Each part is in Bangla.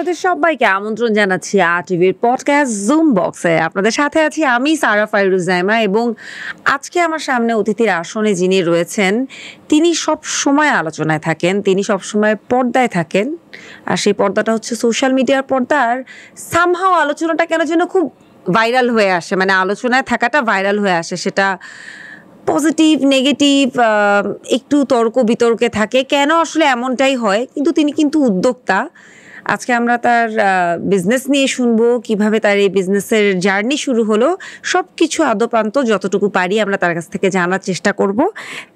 আপনাদের সবাইকে আমন্ত্রণ জানাচ্ছি আরটিভির পডকাস্ট জুম বক্সে। আপনাদের সাথে আছি আমি সারা ফাইরুজাইমা এবং আজকে আমার সামনে অতিথির আসনে যিনি রয়েছেন তিনি সব সময় আলোচনায় থাকেন, তিনি সব সময় পর্দায় থাকেন। আর সেই পর্দাটা হচ্ছে সোশ্যাল মিডিয়ার পর্দা। আর সামহাও আলোচনাটা কেন যেন খুব ভাইরাল হয়ে আসে, মানে আলোচনায় থাকাটা ভাইরাল হয়ে আসে, সেটা পজিটিভ নেগেটিভ একটু তর্ক বিতর্কে থাকে। কেন আসলে এমনটাই হয়, কিন্তু তিনি কিন্তু উদ্যোক্তা। আজকে আমরা তার বিজনেস নিয়ে শুনবো, কিভাবে তার এই বিজনেসের জার্নি শুরু হলো, সব কিছু আদ্যোপান্ত যতটুকু পারি আমরা তার কাছ থেকে জানার চেষ্টা করব।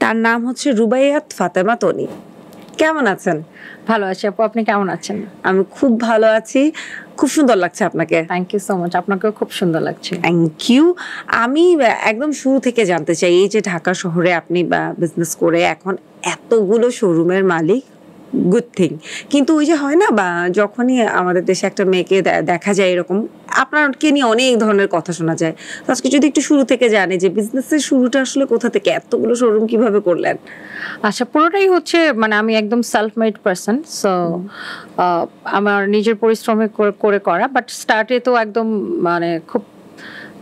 তার নাম হচ্ছে রুবাইয়াত ফাতেমা তনি। কেমন আছেন? ভালো আছি আপু, আপনি কেমন আছেন? আমি খুব ভালো আছি। খুব সুন্দর লাগছে আপনাকে। থ্যাংক ইউ সো মাচ, আপনাকেও খুব সুন্দর লাগছে। Thank you. আমি একদম শুরু থেকে জানতে চাই, এই যে ঢাকা শহরে আপনি বিজনেস করে এখন এতগুলো শোরুমের মালিক, গুড থিং, কিন্তু ওই যে হয় না, বা যখনই আমাদের দেশে একটা মেয়েকে দেখা যায় এরকম, আপনাকে নিয়ে অনেক ধরনের কথা শোনা যায়। তো আজকে যদি একটু শুরু থেকে জানি যে বিজনেসের শুরুটা আসলে কোথা থেকে, এতগুলো শোরুম কিভাবে করলেন? আচ্ছা, পুরোটাই হচ্ছে মানে আমি একদম সেলফ মেড পারসন, সো আমার নিজের পরিশ্রমে করে করা, বাট স্টার্টে তো একদম মানে খুব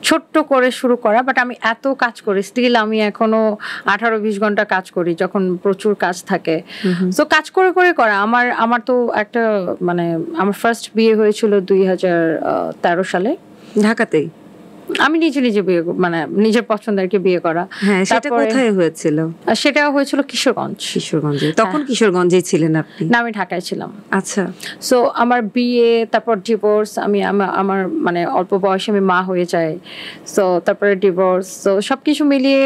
ছোট্ট করে শুরু করা। বাট আমি এত কাজ করি, স্টিল আমি এখনো 18-20 ঘন্টা কাজ করি যখন প্রচুর কাজ থাকে। সো কাজ করে করে করা। আমার তো একটা মানে আমার ফার্স্ট বিয়ে হয়েছিল 2013 সালে ঢাকাতেই। আমি নিজে বিয়ে মানে নিজের পছন্দের কে বিয়ে করা। হ্যাঁ, সেটা কোথায় হয়েছিল? সেটা হয়েছিল কিশোরগঞ্জে। তখন কিশোরগঞ্জেই ছিলেন আপনি? না, আমি ঢাকায় ছিলাম। আচ্ছা। সো আমার বিয়ে, তারপর ডিভোর্স, আমার মানে অল্প বয়সে আমি মা হয়ে যাই। সো তারপরে ডিভোর্স, সো সবকিছু মিলিয়ে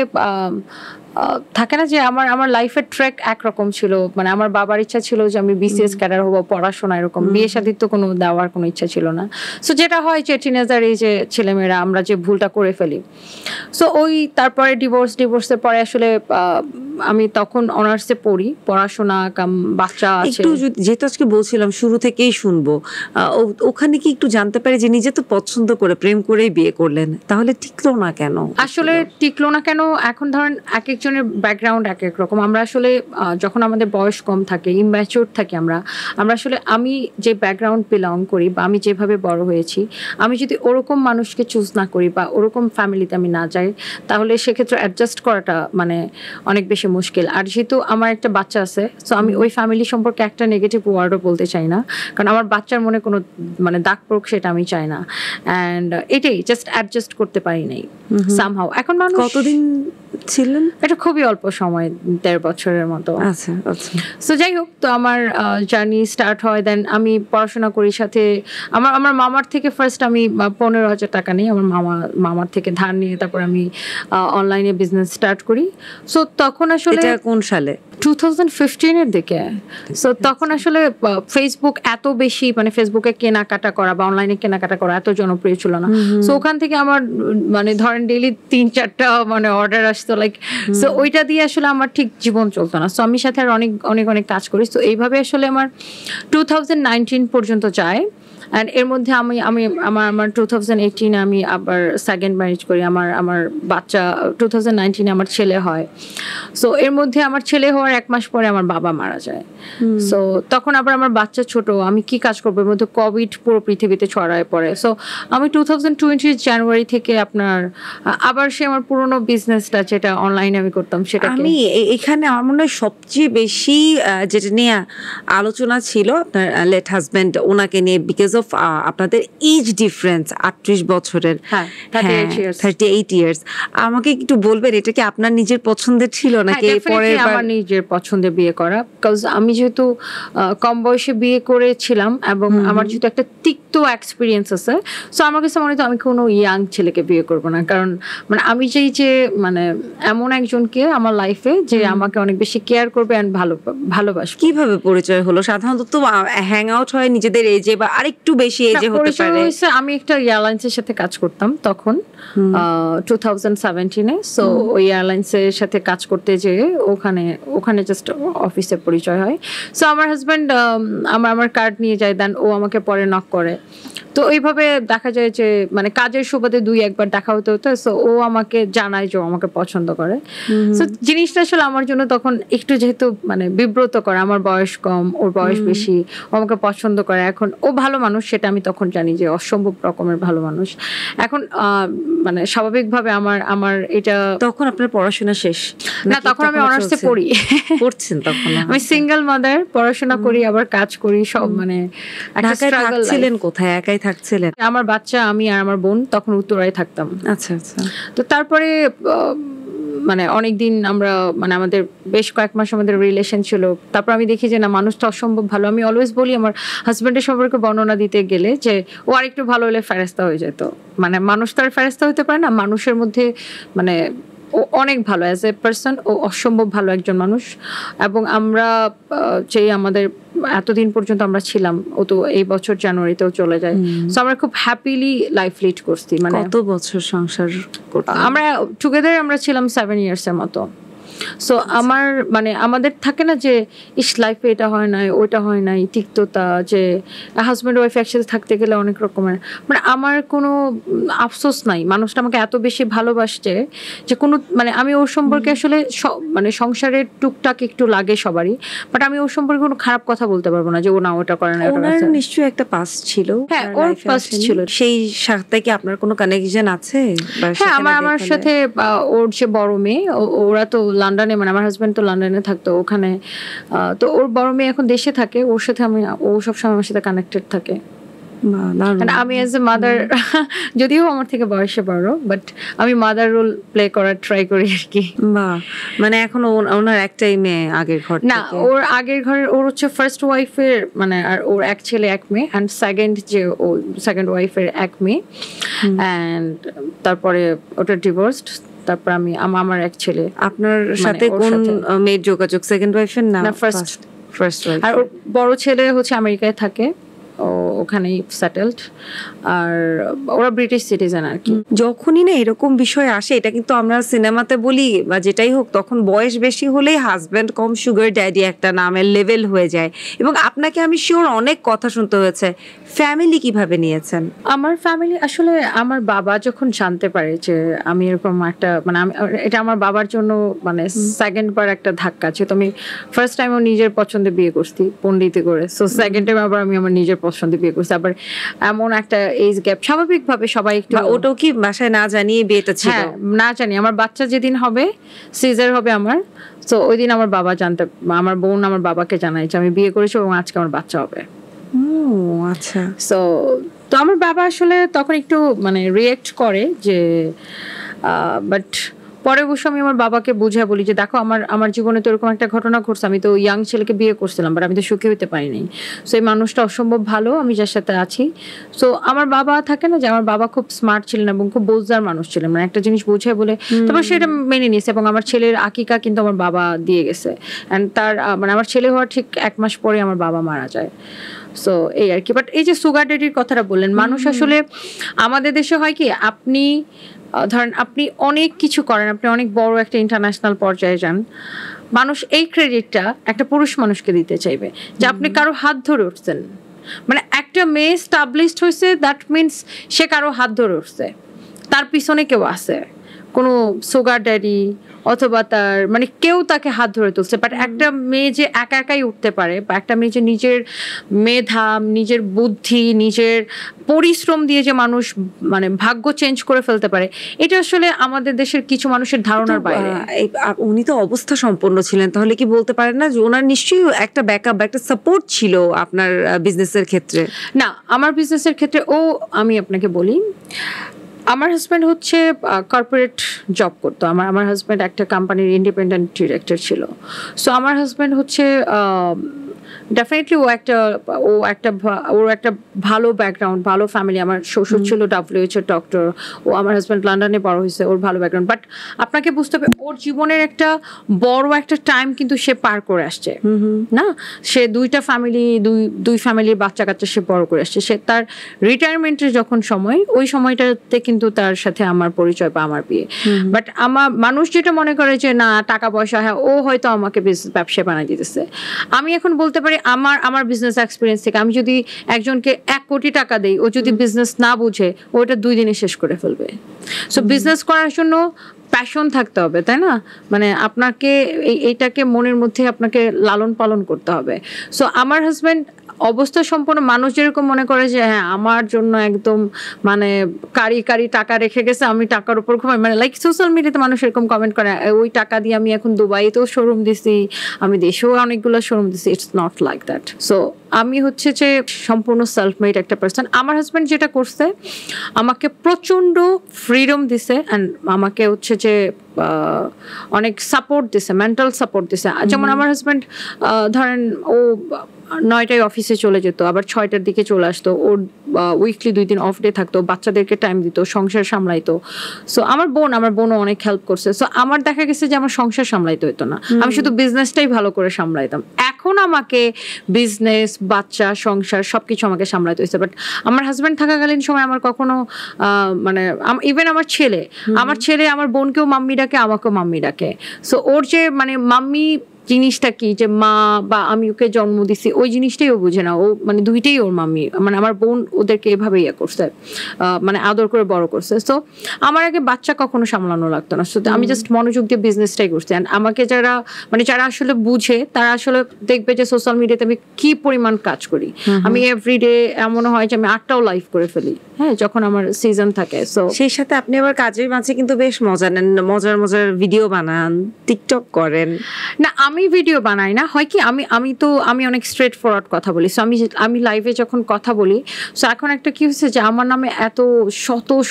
থাকে না যে আমার লাইফের ট্র্যাক একরকম ছিল। মানে আমার বাবার ইচ্ছা ছিল যে আমি বিসিএস ক্যাডার হবো, পড়াশোনা এরকম, বিয়ে শাদীর তো কোনো দেওয়ার কোনো ইচ্ছা ছিল না। সো যেটা হয় যে টিনেজার এই যে ছেলেমেয়েরা আমরা যে ভুলটা করে ফেলি, সো ওই তারপরে ডিভোর্সের পরে আসলে আমি তখন অনার্সে পড়ি, পড়াশোনা বাচ্চা আছে। একটু যেহেতু আজকে বলছিলাম শুরু থেকেই শুনবো, ওখানে কি একটু জানতে পারি যে নিজে তো পছন্দ করে প্রেম করেই বিয়ে করলেন, তাহলে টিকলো না কেন? আসলে টিকলো না কেন, এখন ধরেন এক একজনের ব্যাকগ্রাউন্ড এক এক রকম। আমরা আসলে যখন আমাদের বয়স কম থাকে, ইম্যাচিউর থাকি, আমরা আসলে আমি যে ব্যাকগ্রাউন্ড বিলং করি বা আমি যেভাবে বড় হয়েছি, আমি যদি ওরকম মানুষকে চুজ না করি বা ওরকম ফ্যামিলিতে আমি না যাই, তাহলে সেক্ষেত্রে অ্যাডজাস্ট করাটা মানে অনেক বেশি মুশকিল। আর যেহেতু আমার একটা বাচ্চা আছে, সো আমি ওই ফ্যামিলি সম্পর্কে একটা নেগেটিভ ওয়ার্ডও বলতে চাই না, কারণ আমার বাচ্চার মনে কোনো মানে দাগ পড়ুক সেটা আমি চাই না। অ্যান্ড এটাই জাস্ট অ্যাডজাস্ট করতে পারি নাই সামহাউ। এখন মানুষ কতদিন ছিলেন? এটা খুবই অল্প সময়, 1.5 বছরের মতো। আচ্ছা আচ্ছা। সো যাই হোক, তো আমার জার্নি স্টার্ট হয়। দেন আমি পড়াশোনা করি, সাথে আমার মামার থেকে ফার্স্ট আমি 15,000 টাকা নিই আমার মামার থেকে ধার নিয়ে, তারপর আমি অনলাইনে বিজনেস স্টার্ট করি। সো তখন আসলে এটা কোন সালে? 2015-এর দিকে। সো তখন আসলে ফেসবুক এত বেশি, মানে ফেসবুকে কেনাকাটা করা বা অনলাইনে কেনাকাটা করা এত জনপ্রিয় ছিল না। সো ওখান থেকে আমার মানে ধরেন ডেইলি 3-4টা মানে অর্ডার আসতো, লাইক সো ওইটা দিয়ে আসলে আমার ঠিক জীবন চলতো না। সো আমি সাথে আর অনেক কাজ করি। সো এইভাবে আসলে আমার 2019 পর্যন্ত যায়। অ্যান্ড এর মধ্যে আমি আমার 2018 আমি আবার সেকেন্ড ম্যারেজ করি। আমার বাচ্চা 2019 আমার ছেলে হয়। সো এর মধ্যে আমার ছেলে হওয়ার 1 মাস পরে আমার বাবা মারা যায়। সো তখন আবার আমার বাচ্চা ছোট, আমি কি কাজ করবো? এর মধ্যে কোভিড পুরো পৃথিবীতে ছড়ায় পড়ে। সো আমি 2020 জানুয়ারি থেকে আবার সে আমার পুরোনো বিজনেসটা যেটা অনলাইনে আমি করতাম সেটা। আমি এখানে আমার মনে হয় সবচেয়ে বেশি যেটা নিয়ে আলোচনা ছিল আপনার লেট হাজব্যান্ড, ওনাকে নিয়ে, বিকজ অফ আপনাদের এজ ডিফারেন্স 38 বছরের। হ্যাঁ, 38 ইয়ার্স। আমাকে একটু বলবেন, এটা কি আপনার নিজের পছন্দের ছিল নাকি পরে? আমার নিজের পছন্দে বিয়ে করা, বিকজ আমি যেহেতু কম বয়সে বিয়ে করেছিলাম এবং আমার যেহেতু একটা তিক্ত এক্সপিরিয়েন্স আছে, সো আমার কাছে মনে হতো আমি কোনো ইয়াং ছেলেকে বিয়ে করব না। কারণ মানে আমি যে মানে এমন একজনকে আমার লাইফে যে আমাকে অনেক বেশি কেয়ার করবে এন্ড ভালোবাসবে। কিভাবে পরিচয় হলো? সাধারণত তো হ্যাং আউট হয় নিজেদের এজে বা আরেকটু বেশি এজে হতে পারে। আমি একটা এয়ারলাইন্সের সাথে কাজ করতাম তখন 2017-এ। সো ওই এয়ারলাইন্সের সাথে কাজ করতে যেয়ে ওখানে জাস্ট অফিসে পরিচয় হয়। সো আমার হাজব্যান্ড আমার কার্ড নিয়ে যায়, দেন ও আমাকে পরে নক করে তো এইভাবে দেখা যায় যে মানে কাজের সুবাদে 2-1 বার দেখা হতে হতো। সো ও আমাকে জানায় যে ও আমাকে পছন্দ করে। সো জিনিসটা আসলে আমার জন্য তখন একটু যেহেতু মানে বিব্রত করে, আমার বয়স কম, ওর বয়স বেশি, ও আমাকে পছন্দ করে। এখন ও ভালো মানুষ সেটা আমি তখন জানি যে অসম্ভব রকমের ভালো মানুষ। এখন মানে স্বাভাবিকভাবে আমার এটা তখন আপনার পড়াশোনা শেষ না, তখন আমি অনার্সে পড়ি। পড়ছেন তখন? আমি সিঙ্গেল মাদার, পড়াশোনা করি আবার কাজ করি, সব মানে একটা ঢাকায় স্ট্রাগল। থাকছিলেন কোথায়? একাই থাকছিলেন? আমার বাচ্চা, আমি আর আমার বোন তখন উত্তরায় থাকতাম। আচ্ছা আচ্ছা। তো তারপরে মানে অনেকদিন আমরা মানে আমাদের বেশ কয়েক মাস আমাদের রিলেশন ছিল। তারপর আমি দেখি যে না, মানুষটা অসম্ভব ভালো। আমি অলওয়েজ বলি আমার হাজবেন্ডের সম্পর্কে বর্ণনা দিতে গেলে যে ও আরেকটু ভালো হলে ফেরেশতা হয়ে যেত। মানে মানুষ তো আর ফেরেশতা হতে পারে না, মানুষের মধ্যে মানে ও অনেক ভালো অ্যাজ এ পার্সন, ও অসম্ভব ভালো একজন মানুষ। এবং আমরা যেই আমাদের এতদিন পর্যন্ত আমরা ছিলাম, ও তো এই বছর জানুয়ারিতেও চলে যায়। সো আমরা খুব হ্যাপিলি লাইফ লিড করছি। মানে কত বছর সংসার করতে? আমরা টুগেদার আমরা ছিলাম 7 ইয়ার্সের মতো। সো আমার মানে আমাদের থাকে না যে ইস লাইফে এটা হয় নাই, ওইটা হয় নাই, তিক্ততা, যে হাজব্যান্ড ওয়াইফ একসাথে থাকতে গেলে অনেক রকমের, মানে আমার কোনো আফসোস নাই। মানুষটা আমাকে এত বেশি ভালোবাসছে যে কোনো মানে আমি ওর সম্পর্কে আসলে মানে সংসারের টুকটাক একটু লাগে সবারই, বাট আমি ওর সম্পর্কে কোনো খারাপ কথা বলতে পারবো না যে ও না ওটা করে না। ওনার নিশ্চয়ই একটা পাস্ট ছিল। হ্যাঁ, ওর পাস্ট ছিল। সেই সাথে কি আপনার কোনো কানেকশন আছে? হ্যাঁ, আমার সাথে ওর যে বড় মেয়ে, ওরা তো লন্ডনে, মানে আমার হাজবেন্ড তো লন্ডনে থাকতো ওখানে। তো ওর বড় মেয়ে এখন দেশে থাকে, ওর সাথে ও সবসময় আমার সাথে কানেক্টেড থাকে। আমি অ্যাজ এ মাদার, যদিও আমার থেকে বয়সে বড়, বাট আমি মাদার রোল প্লে করার ট্রাই করি আর কি। মানে এখন ওনার একটাই মেয়ে আগের ঘর না, ওর আগের ঘরের ওর হচ্ছে ফার্স্ট ওয়াইফের মানে, আর ওর এক ছেলে এক মেয়ে, অ্যান্ড সেকেন্ড ওয়াইফের এক মেয়ে, অ্যান্ড তারপরে ওটা ডিভোর্সড। তারপর আমি আমার এক ছেলে। আপনার সাথে কোন মেয়ের যোগাযোগ? সেকেন্ড ওয়াইফের না, ফার্স্ট ওয়াইফ। আর ওর বড় ছেলে হচ্ছে আমেরিকায় থাকে, ওখানেই সেটেলড, আর ওরা ব্রিটিশ সিটিজেন আর কি। যখনই না এরকম বিষয় আসে, এটা কিন্তু আমরা সিনেমাতে বলি বা যেটাই হোক, তখন বয়স বেশি হলেই হাজব্যান্ড কম সুগার ড্যাডি একটা নামের লেভেল হয়ে যায়। এবং আপনাকে আমি শিওর অনেক কথা শুনতে হয়েছে। ফ্যামিলি কিভাবে নিয়েছেন? আমার ফ্যামিলি আসলে, আমার বাবা যখন জানতে পারে যে আমি এরকম একটা মানে এটা আমার বাবার জন্য মানে সেকেন্ড বার একটা ধাক্কা আছে। তো আমি ফার্স্ট টাইম ও নিজের পছন্দে বিয়ে করছি পন্ডিতে করে, সো সেকেন্ড টাইম আবার আমি আমার নিজের পছন্দে বিয়ে করছি। আবার এমন একটা এজ গ্যাপ, স্বাভাবিকভাবে সবাই একটু। ওটাও কি বাসায় না জানিয়ে বিয়েটা ছিল? হ্যাঁ, না জানি। আমার বাচ্চা যেদিন হবে, সিজার হবে আমার, তো ওই দিন আমার বাবা আমার বোন আমার বাবাকে জানাই যে আমি বিয়ে করেছি এবং আজকে আমার বাচ্চা হবে। আচ্ছা। তো আমার বাবা আসলে তখন একটু মানে রিয়েক্ট করে যে, বাট পরে বসে আমি আমার বাবাকে বুঝিয়ে বলি যে দেখো, আমার জীবনে তো এরকম একটা ঘটনা ঘটছে। আমি তো ইয়াং ছেলেকে বিয়ে করছিলাম, বাট আমি তো সুখী হতে পারিনি। সো এই মানুষটা অসম্ভব ভালো, আমি যার সাথে আছি। সো আমার বাবা থাকে না যে, আমার বাবা খুব স্মার্ট ছিলেন এবং খুব বোঝদার মানুষ ছিলেন, মানে একটা জিনিস বুঝে বলে তারপর সেটা মেনে নিয়েছে। এবং আমার ছেলের আকিকা কিন্তু আমার বাবা দিয়ে গেছে, অ্যান্ড তার মানে আমার ছেলে হওয়ার ঠিক 1 মাস পরে আমার বাবা মারা যায়। সো এই আর কি। বাট এই যে সুগার ড্যাডির কথাটা বললেন, মানুষ আসলে আমাদের দেশে হয় কি, আপনি ধরেন আপনি অনেক কিছু করেন, আপনি অনেক বড় একটা ইন্টারন্যাশনাল পর্যায়ে যান, মানুষ এই ক্রেডিটটা একটা পুরুষ মানুষকে দিতে চাইবে যে আপনি কারো হাত ধরে উঠছেন। মানে একটা মেয়ে স্টাবলিশড হয়েছে, দ্যাট মিনস সে কারো হাত ধরে উঠছে, তার পিছনে কেউ আছে, কোনো সুগার ড্যাডি অথবা তার মানে কেউ তাকে হাত ধরে তুলছে। বাট একটা মেয়ে যে একা একাই উঠতে পারে, বা একটা মেয়ে যে নিজের মেধা, নিজের বুদ্ধি, নিজের পরিশ্রম দিয়ে যে মানুষ মানে ভাগ্য চেঞ্জ করে ফেলতে পারে, এটা আসলে আমাদের দেশের কিছু মানুষের ধারণার বাইরে। উনি তো অবস্থা সম্পন্ন ছিলেন, তাহলে কি বলতে পারেন না যে ওনার নিশ্চয়ই একটা ব্যাকআপ বা একটা সাপোর্ট ছিল আপনার বিজনেসের ক্ষেত্রে? না, আমার বিজনেসের ক্ষেত্রে আমি আপনাকে বলি, আমার হাজব্যান্ড হচ্ছে কর্পোরেট জব করতো। আমার হাজব্যান্ড একটা কোম্পানির ইন্ডিপেন্ডেন্ট ডিরেক্টর ছিল। সো আমার হাজব্যান্ড হচ্ছে ডেফিনেটলি ওর একটা ভালো ব্যাকগ্রাউন্ড, ভালো ফ্যামিলি। আমার শ্বশুর ছিল WHO ডক্টর, আমার হাজব্যান্ড লন্ডনে বড় হয়েছে, ওর ভালো ব্যাকগ্রাউন্ড। বাট আপনাকে বুঝতে হবে, ওর জীবনের একটা বড় একটা টাইম কিন্তু সে পার করে আসছে না। সে দুই ফ্যামিলির বাচ্চা কাচ্চা সে বড় করে আসছে। সে তার রিটায়ারমেন্টের যখন সময়, ওই সময়টাতে কিন্তু তার সাথে আমার পরিচয় বা আমার বিয়ে। বাট মানুষ যেটা মনে করে যে না টাকা পয়সা, হ্যাঁ ও হয়তো আমাকে ব্যবসা বানিয়ে দিতেছে, আমি এখন বলতে পারি আমার বিজনেস এক্সপিরিয়েন্স থেকে আমি যদি একজনকে 1 কোটি টাকা দেই, ও যদি বিজনেস না বুঝে ওটা 2 দিনে শেষ করে ফেলবে। সো বিজনেস করার জন্য প্যাশন থাকতে হবে, তাই না? মানে আপনাকে এইটাকে মনের মধ্যে আপনাকে লালন পালন করতে হবে। সো আমার হাজব্যান্ড অবস্থা সম্পন্ন মানুষ যেরকম মনে করে যে হ্যাঁ আমার জন্য একদম মানে কারি টাকা রেখে গেছে, আমি টাকার উপর ঘুমাই, মানে লাইক সোশ্যাল মিডিয়াতে মানুষ এরকম কমেন্ট করে ওই টাকা দিয়ে আমি এখন দুবাইতেও শোরুম দিছি, আমি দেশেও অনেকগুলো শোরুম দিছি। It's not like that. So আমি হচ্ছে যে সম্পূর্ণ সেলফ মেড একটা পার্সন। আমার হাজব্যান্ড যেটা করছে আমাকে প্রচন্ড ফ্রিডম দিছে অ্যান্ড আমাকে হচ্ছে যে অনেক সাপোর্ট দিছে, মেন্টাল সাপোর্ট দিছে। যেমন আমার হাজব্যান্ড ধরেন ও 9টায় অফিসে চলে যেত, আবার 6টার দিকে চলে আসতো, ওর উইকলি 2 দিন অফ ডে থাকতো, বাচ্চাদেরকে টাইম দিত, সংসার সামলাইতো। সো আমার বোনও অনেক হেল্প করছে। সো আমার দেখা গেছে যে আমার সংসার সামলাইতে হতো না, আমি শুধু বিজনেসটাই ভালো করে সামলাইতাম। এখন আমাকে বিজনেস, বাচ্চা, সংসার সবকিছু আমাকে সামলাইতে হয়েছে। বাট আমার হাজব্যান্ড থাকাকালীন সময় আমার কখনো মানে ইভেন আমার ছেলে আমার বোনকেও মাম্মি ডাকে, আমাকেও মাম্মি ডাকে। সো ওর যে মানে মাম্মি জিনিসটা কি, যে মা বা আমি ওকে জন্ম দিছি ওই জিনিসটাই ও বুঝে না। ও মানে দুইটাই ওর মাম্মি, মানে আমার বোন ওদেরকে এভাবে ইয়ে করছে, মানে আদর করে বড় করছে। সো আমার আগে বাচ্চা কখনো সামলানো লাগতো না। সো আমি জাস্ট মনোযোগ দিয়ে বিজনেসটাই করছি। অ্যান্ড আমাকে যারা আসলে বুঝে তারা আসলে দেখবে যে সোশ্যাল মিডিয়াতে আমি কি পরিমাণ কাজ করি। আমি এভরিডে এমন হয় যে আমি 8টাও লাইভ করে ফেলি, হ্যাঁ, যখন আমার সিজন থাকে। সো সেই সাথে আপনি আবার কাজের মাঝে কিন্তু বেশ মজা নেন, মজার ভিডিও বানান, টিকটক করেন। না, আমি ভিডিও বানাই না, হয় কি আমি অনেক স্ট্রেট ফরওয়ার্ড কথা বলি। সো আমি লাইভে যখন কথা বলি, সো এখন একটা কি হচ্ছে যে আমার নামে এত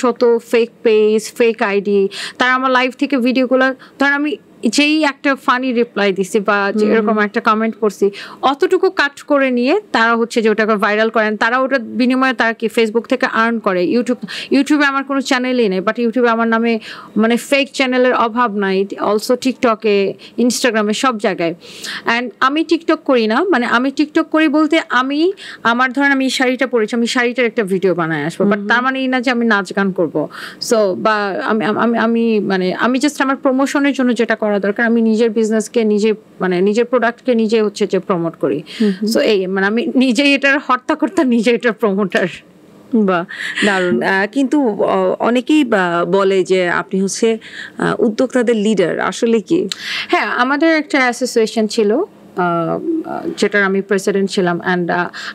শত ফেক পেজ, ফেক আইডি, তারা আমার লাইভ থেকে ভিডিওগুলো, ধর আমি যেই একটা ফানি রিপ্লাই দিছি বা এরকম একটা কমেন্ট করছি, অতটুকু কাট করে নিয়ে তারা হচ্ছে যে ওটাকে ভাইরাল করেন। তারা ওটার বিনিময়ে তারা কি ফেসবুক থেকে আর্ন করে। ইউটিউবে আমার কোনো চ্যানেলই নেই, বাট ইউটিউবে আমার নামে মানে ফেক চ্যানেলের অভাব নাই। অলসো টিকটকে, ইনস্টাগ্রামে, সব জায়গায়। অ্যান্ড আমি টিকটক করি না, মানে আমি টিকটক করি বলতে আমার ধরেন আমি শাড়িটা পরেছি, আমি শাড়িটার একটা ভিডিও বানায় আসবো, বাট তার মানে এই না যে আমি নাচ গান করবো। সো বা আমি জাস্ট আমার প্রমোশনের জন্য যেটা করা দরকার, আমি নিজের বিজনেসকে নিজের প্রোডাক্টকে নিজে হচ্ছে যে প্রমোট করি। সো এই মানে আমি নিজেই এটার হর্তাকর্তা, নিজে এটার প্রমোটার। বাহ, দারুণ। কিন্তু অনেকেই বলে যে আপনি হচ্ছে উদ্যোক্তাদের লিডার, আসলে কি? হ্যাঁ, আমাদের একটা অ্যাসোসিয়েশন ছিল যেটার আমি প্রেসিডেন্ট ছিলাম। অ্যান্ড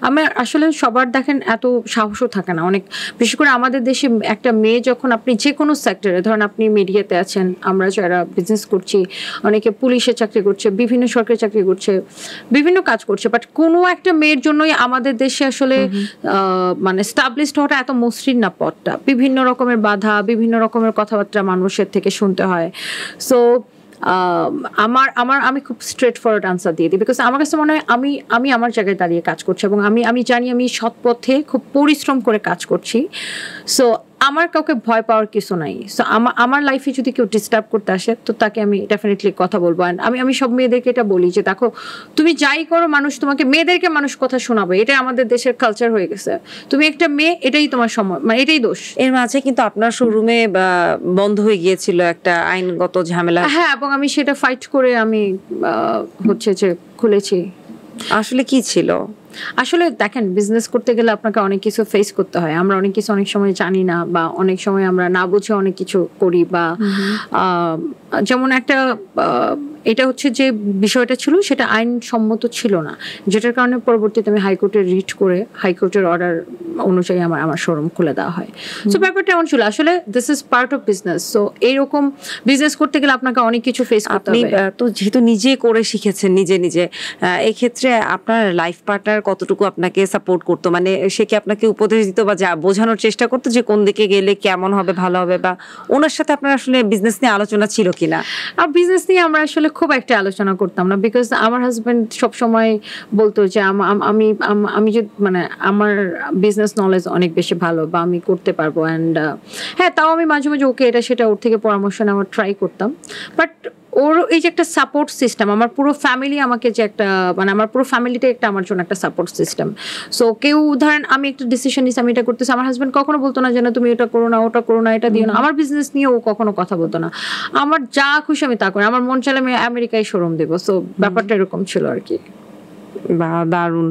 আমার আসলে সবার দেখেন এত সাহসও থাকে না অনেক, বিশেষ করে আমাদের দেশে একটা মেয়ে যখন আপনি যে কোনো সেক্টরে, ধরেন আপনি মিডিয়াতে আছেন, আমরা যারা বিজনেস করছি, অনেকে পুলিশে চাকরি করছে, বিভিন্ন সরকারি চাকরি করছে, বিভিন্ন কাজ করছে, বাট কোনো একটা মেয়ের জন্যই আমাদের দেশে আসলে মানে স্টাবলিশড হওয়াটা এত মসৃণ না পথটা। বিভিন্ন রকমের বাধা, বিভিন্ন রকমের কথাবার্তা মানুষের থেকে শুনতে হয়। সো আমি খুব স্ট্রেট ফরওয়ার্ড আনসার দিয়ে দিই, বিকজ আমার কাছে মনে হয় আমি আমার জায়গায় দাঁড়িয়ে কাজ করছি এবং আমি জানি আমি সৎ পথে খুব পরিশ্রম করে কাজ করছি। সো আমার কাউকে ভয় পাওয়ার কিছু নাই। সো আমার লাইফে যদি কেউ ডিস্টার্ব করতে আসে, তো তাকে আমি ডেফিনেটলি কথা বলবো। অ্যান্ড আমি সব মেয়েদেরকে এটা বলি যে দেখো, তুমি যাই করো, মেয়েদেরকে মানুষ কথা শোনাবে, এটাই আমাদের দেশের কালচার হয়ে গেছে। তুমি একটা মেয়ে, এটাই তোমার সময়, মানে এটাই দোষ। এর মাঝে কিন্তু আপনার শোরুমে বন্ধ হয়ে গিয়েছিল একটা আইনগত ঝামেলা। হ্যাঁ, এবং আমি সেটা ফাইট করে আমি হচ্ছে যে খুলেছি। আসলে কি ছিল? আসলে দেখেন, বিজনেস করতে গেলে আপনাকে অনেক কিছু ফেস করতে হয়। আমরা অনেক কিছু অনেক সময় জানি না, বা অনেক সময় আমরা না বুঝে অনেক কিছু করি। বা যেমন একটা এটা হচ্ছে যে বিষয়টা ছিল, সেটা আইনসম্মত ছিল না, যেটার কারণে পরবর্তীতে আমি হাইকোর্টে রিট করে হাইকোর্টের অর্ডার অনুযায়ী আমার শোরুম খুলে দেওয়া হয়। সো ব্যাপারটা এমন ছিল, আসলে this is part of business. So এইরকম বিজনেস করতে গেলে আপনাকে অনেক কিছু ফেস করতে হবে। তো যেহেতু নিজে করে শিখেছেন, নিজে এক্ষেত্রে আপনার লাইফ পার্টনার কতটুকু আপনাকে সাপোর্ট করতো? মানে সে কি আপনাকে উপদেশ দিত বা বোঝানোর চেষ্টা করতো যে কোন দিকে গেলে কেমন হবে, ভালো হবে? বা ওনার সাথে আপনার আসলে বিজনেস নিয়ে আলোচনা ছিল কিনা? আর বিজনেস নিয়ে আমরা আসলে খুব একটা আলোচনা করতাম না, বিকজ আমার হাজব্যান্ড সবসময় বলতো যে আমি যদি মানে আমার বিজনেস নলেজ অনেক বেশি ভালো, বা আমি করতে পারবো। অ্যান্ড হ্যাঁ, তাও আমি মাঝে মাঝে ওকে এটা সেটা ওর থেকে পরামর্শ নেওয়ার ট্রাই করতাম। বাট ওর এই যে একটা সাপোর্ট সিস্টেম, আমার পুরো ফ্যামিলি আমাকে যে একটা মানে আমার পুরো ফ্যামিলিটা একটা আমার জন্য একটা সাপোর্ট সিস্টেম। সো কেউ ধরেন আমি একটা ডিসিশন নিচ্ছি, আমি এটা করতেছি, আমার হাজব্যান্ড কখনো বলতো না যে না তুমি এটা করো না, ওটা করো না, এটা দিও না। আমার বিজনেস নিয়ে ও কখনো কথা বলতো না। আমার যা খুশি আমি তা করি, আমার মন চাইলে আমি আমেরিকায় শোরুম দেবো। সো ব্যাপারটা এরকম ছিল আর কি। বা দারুণ।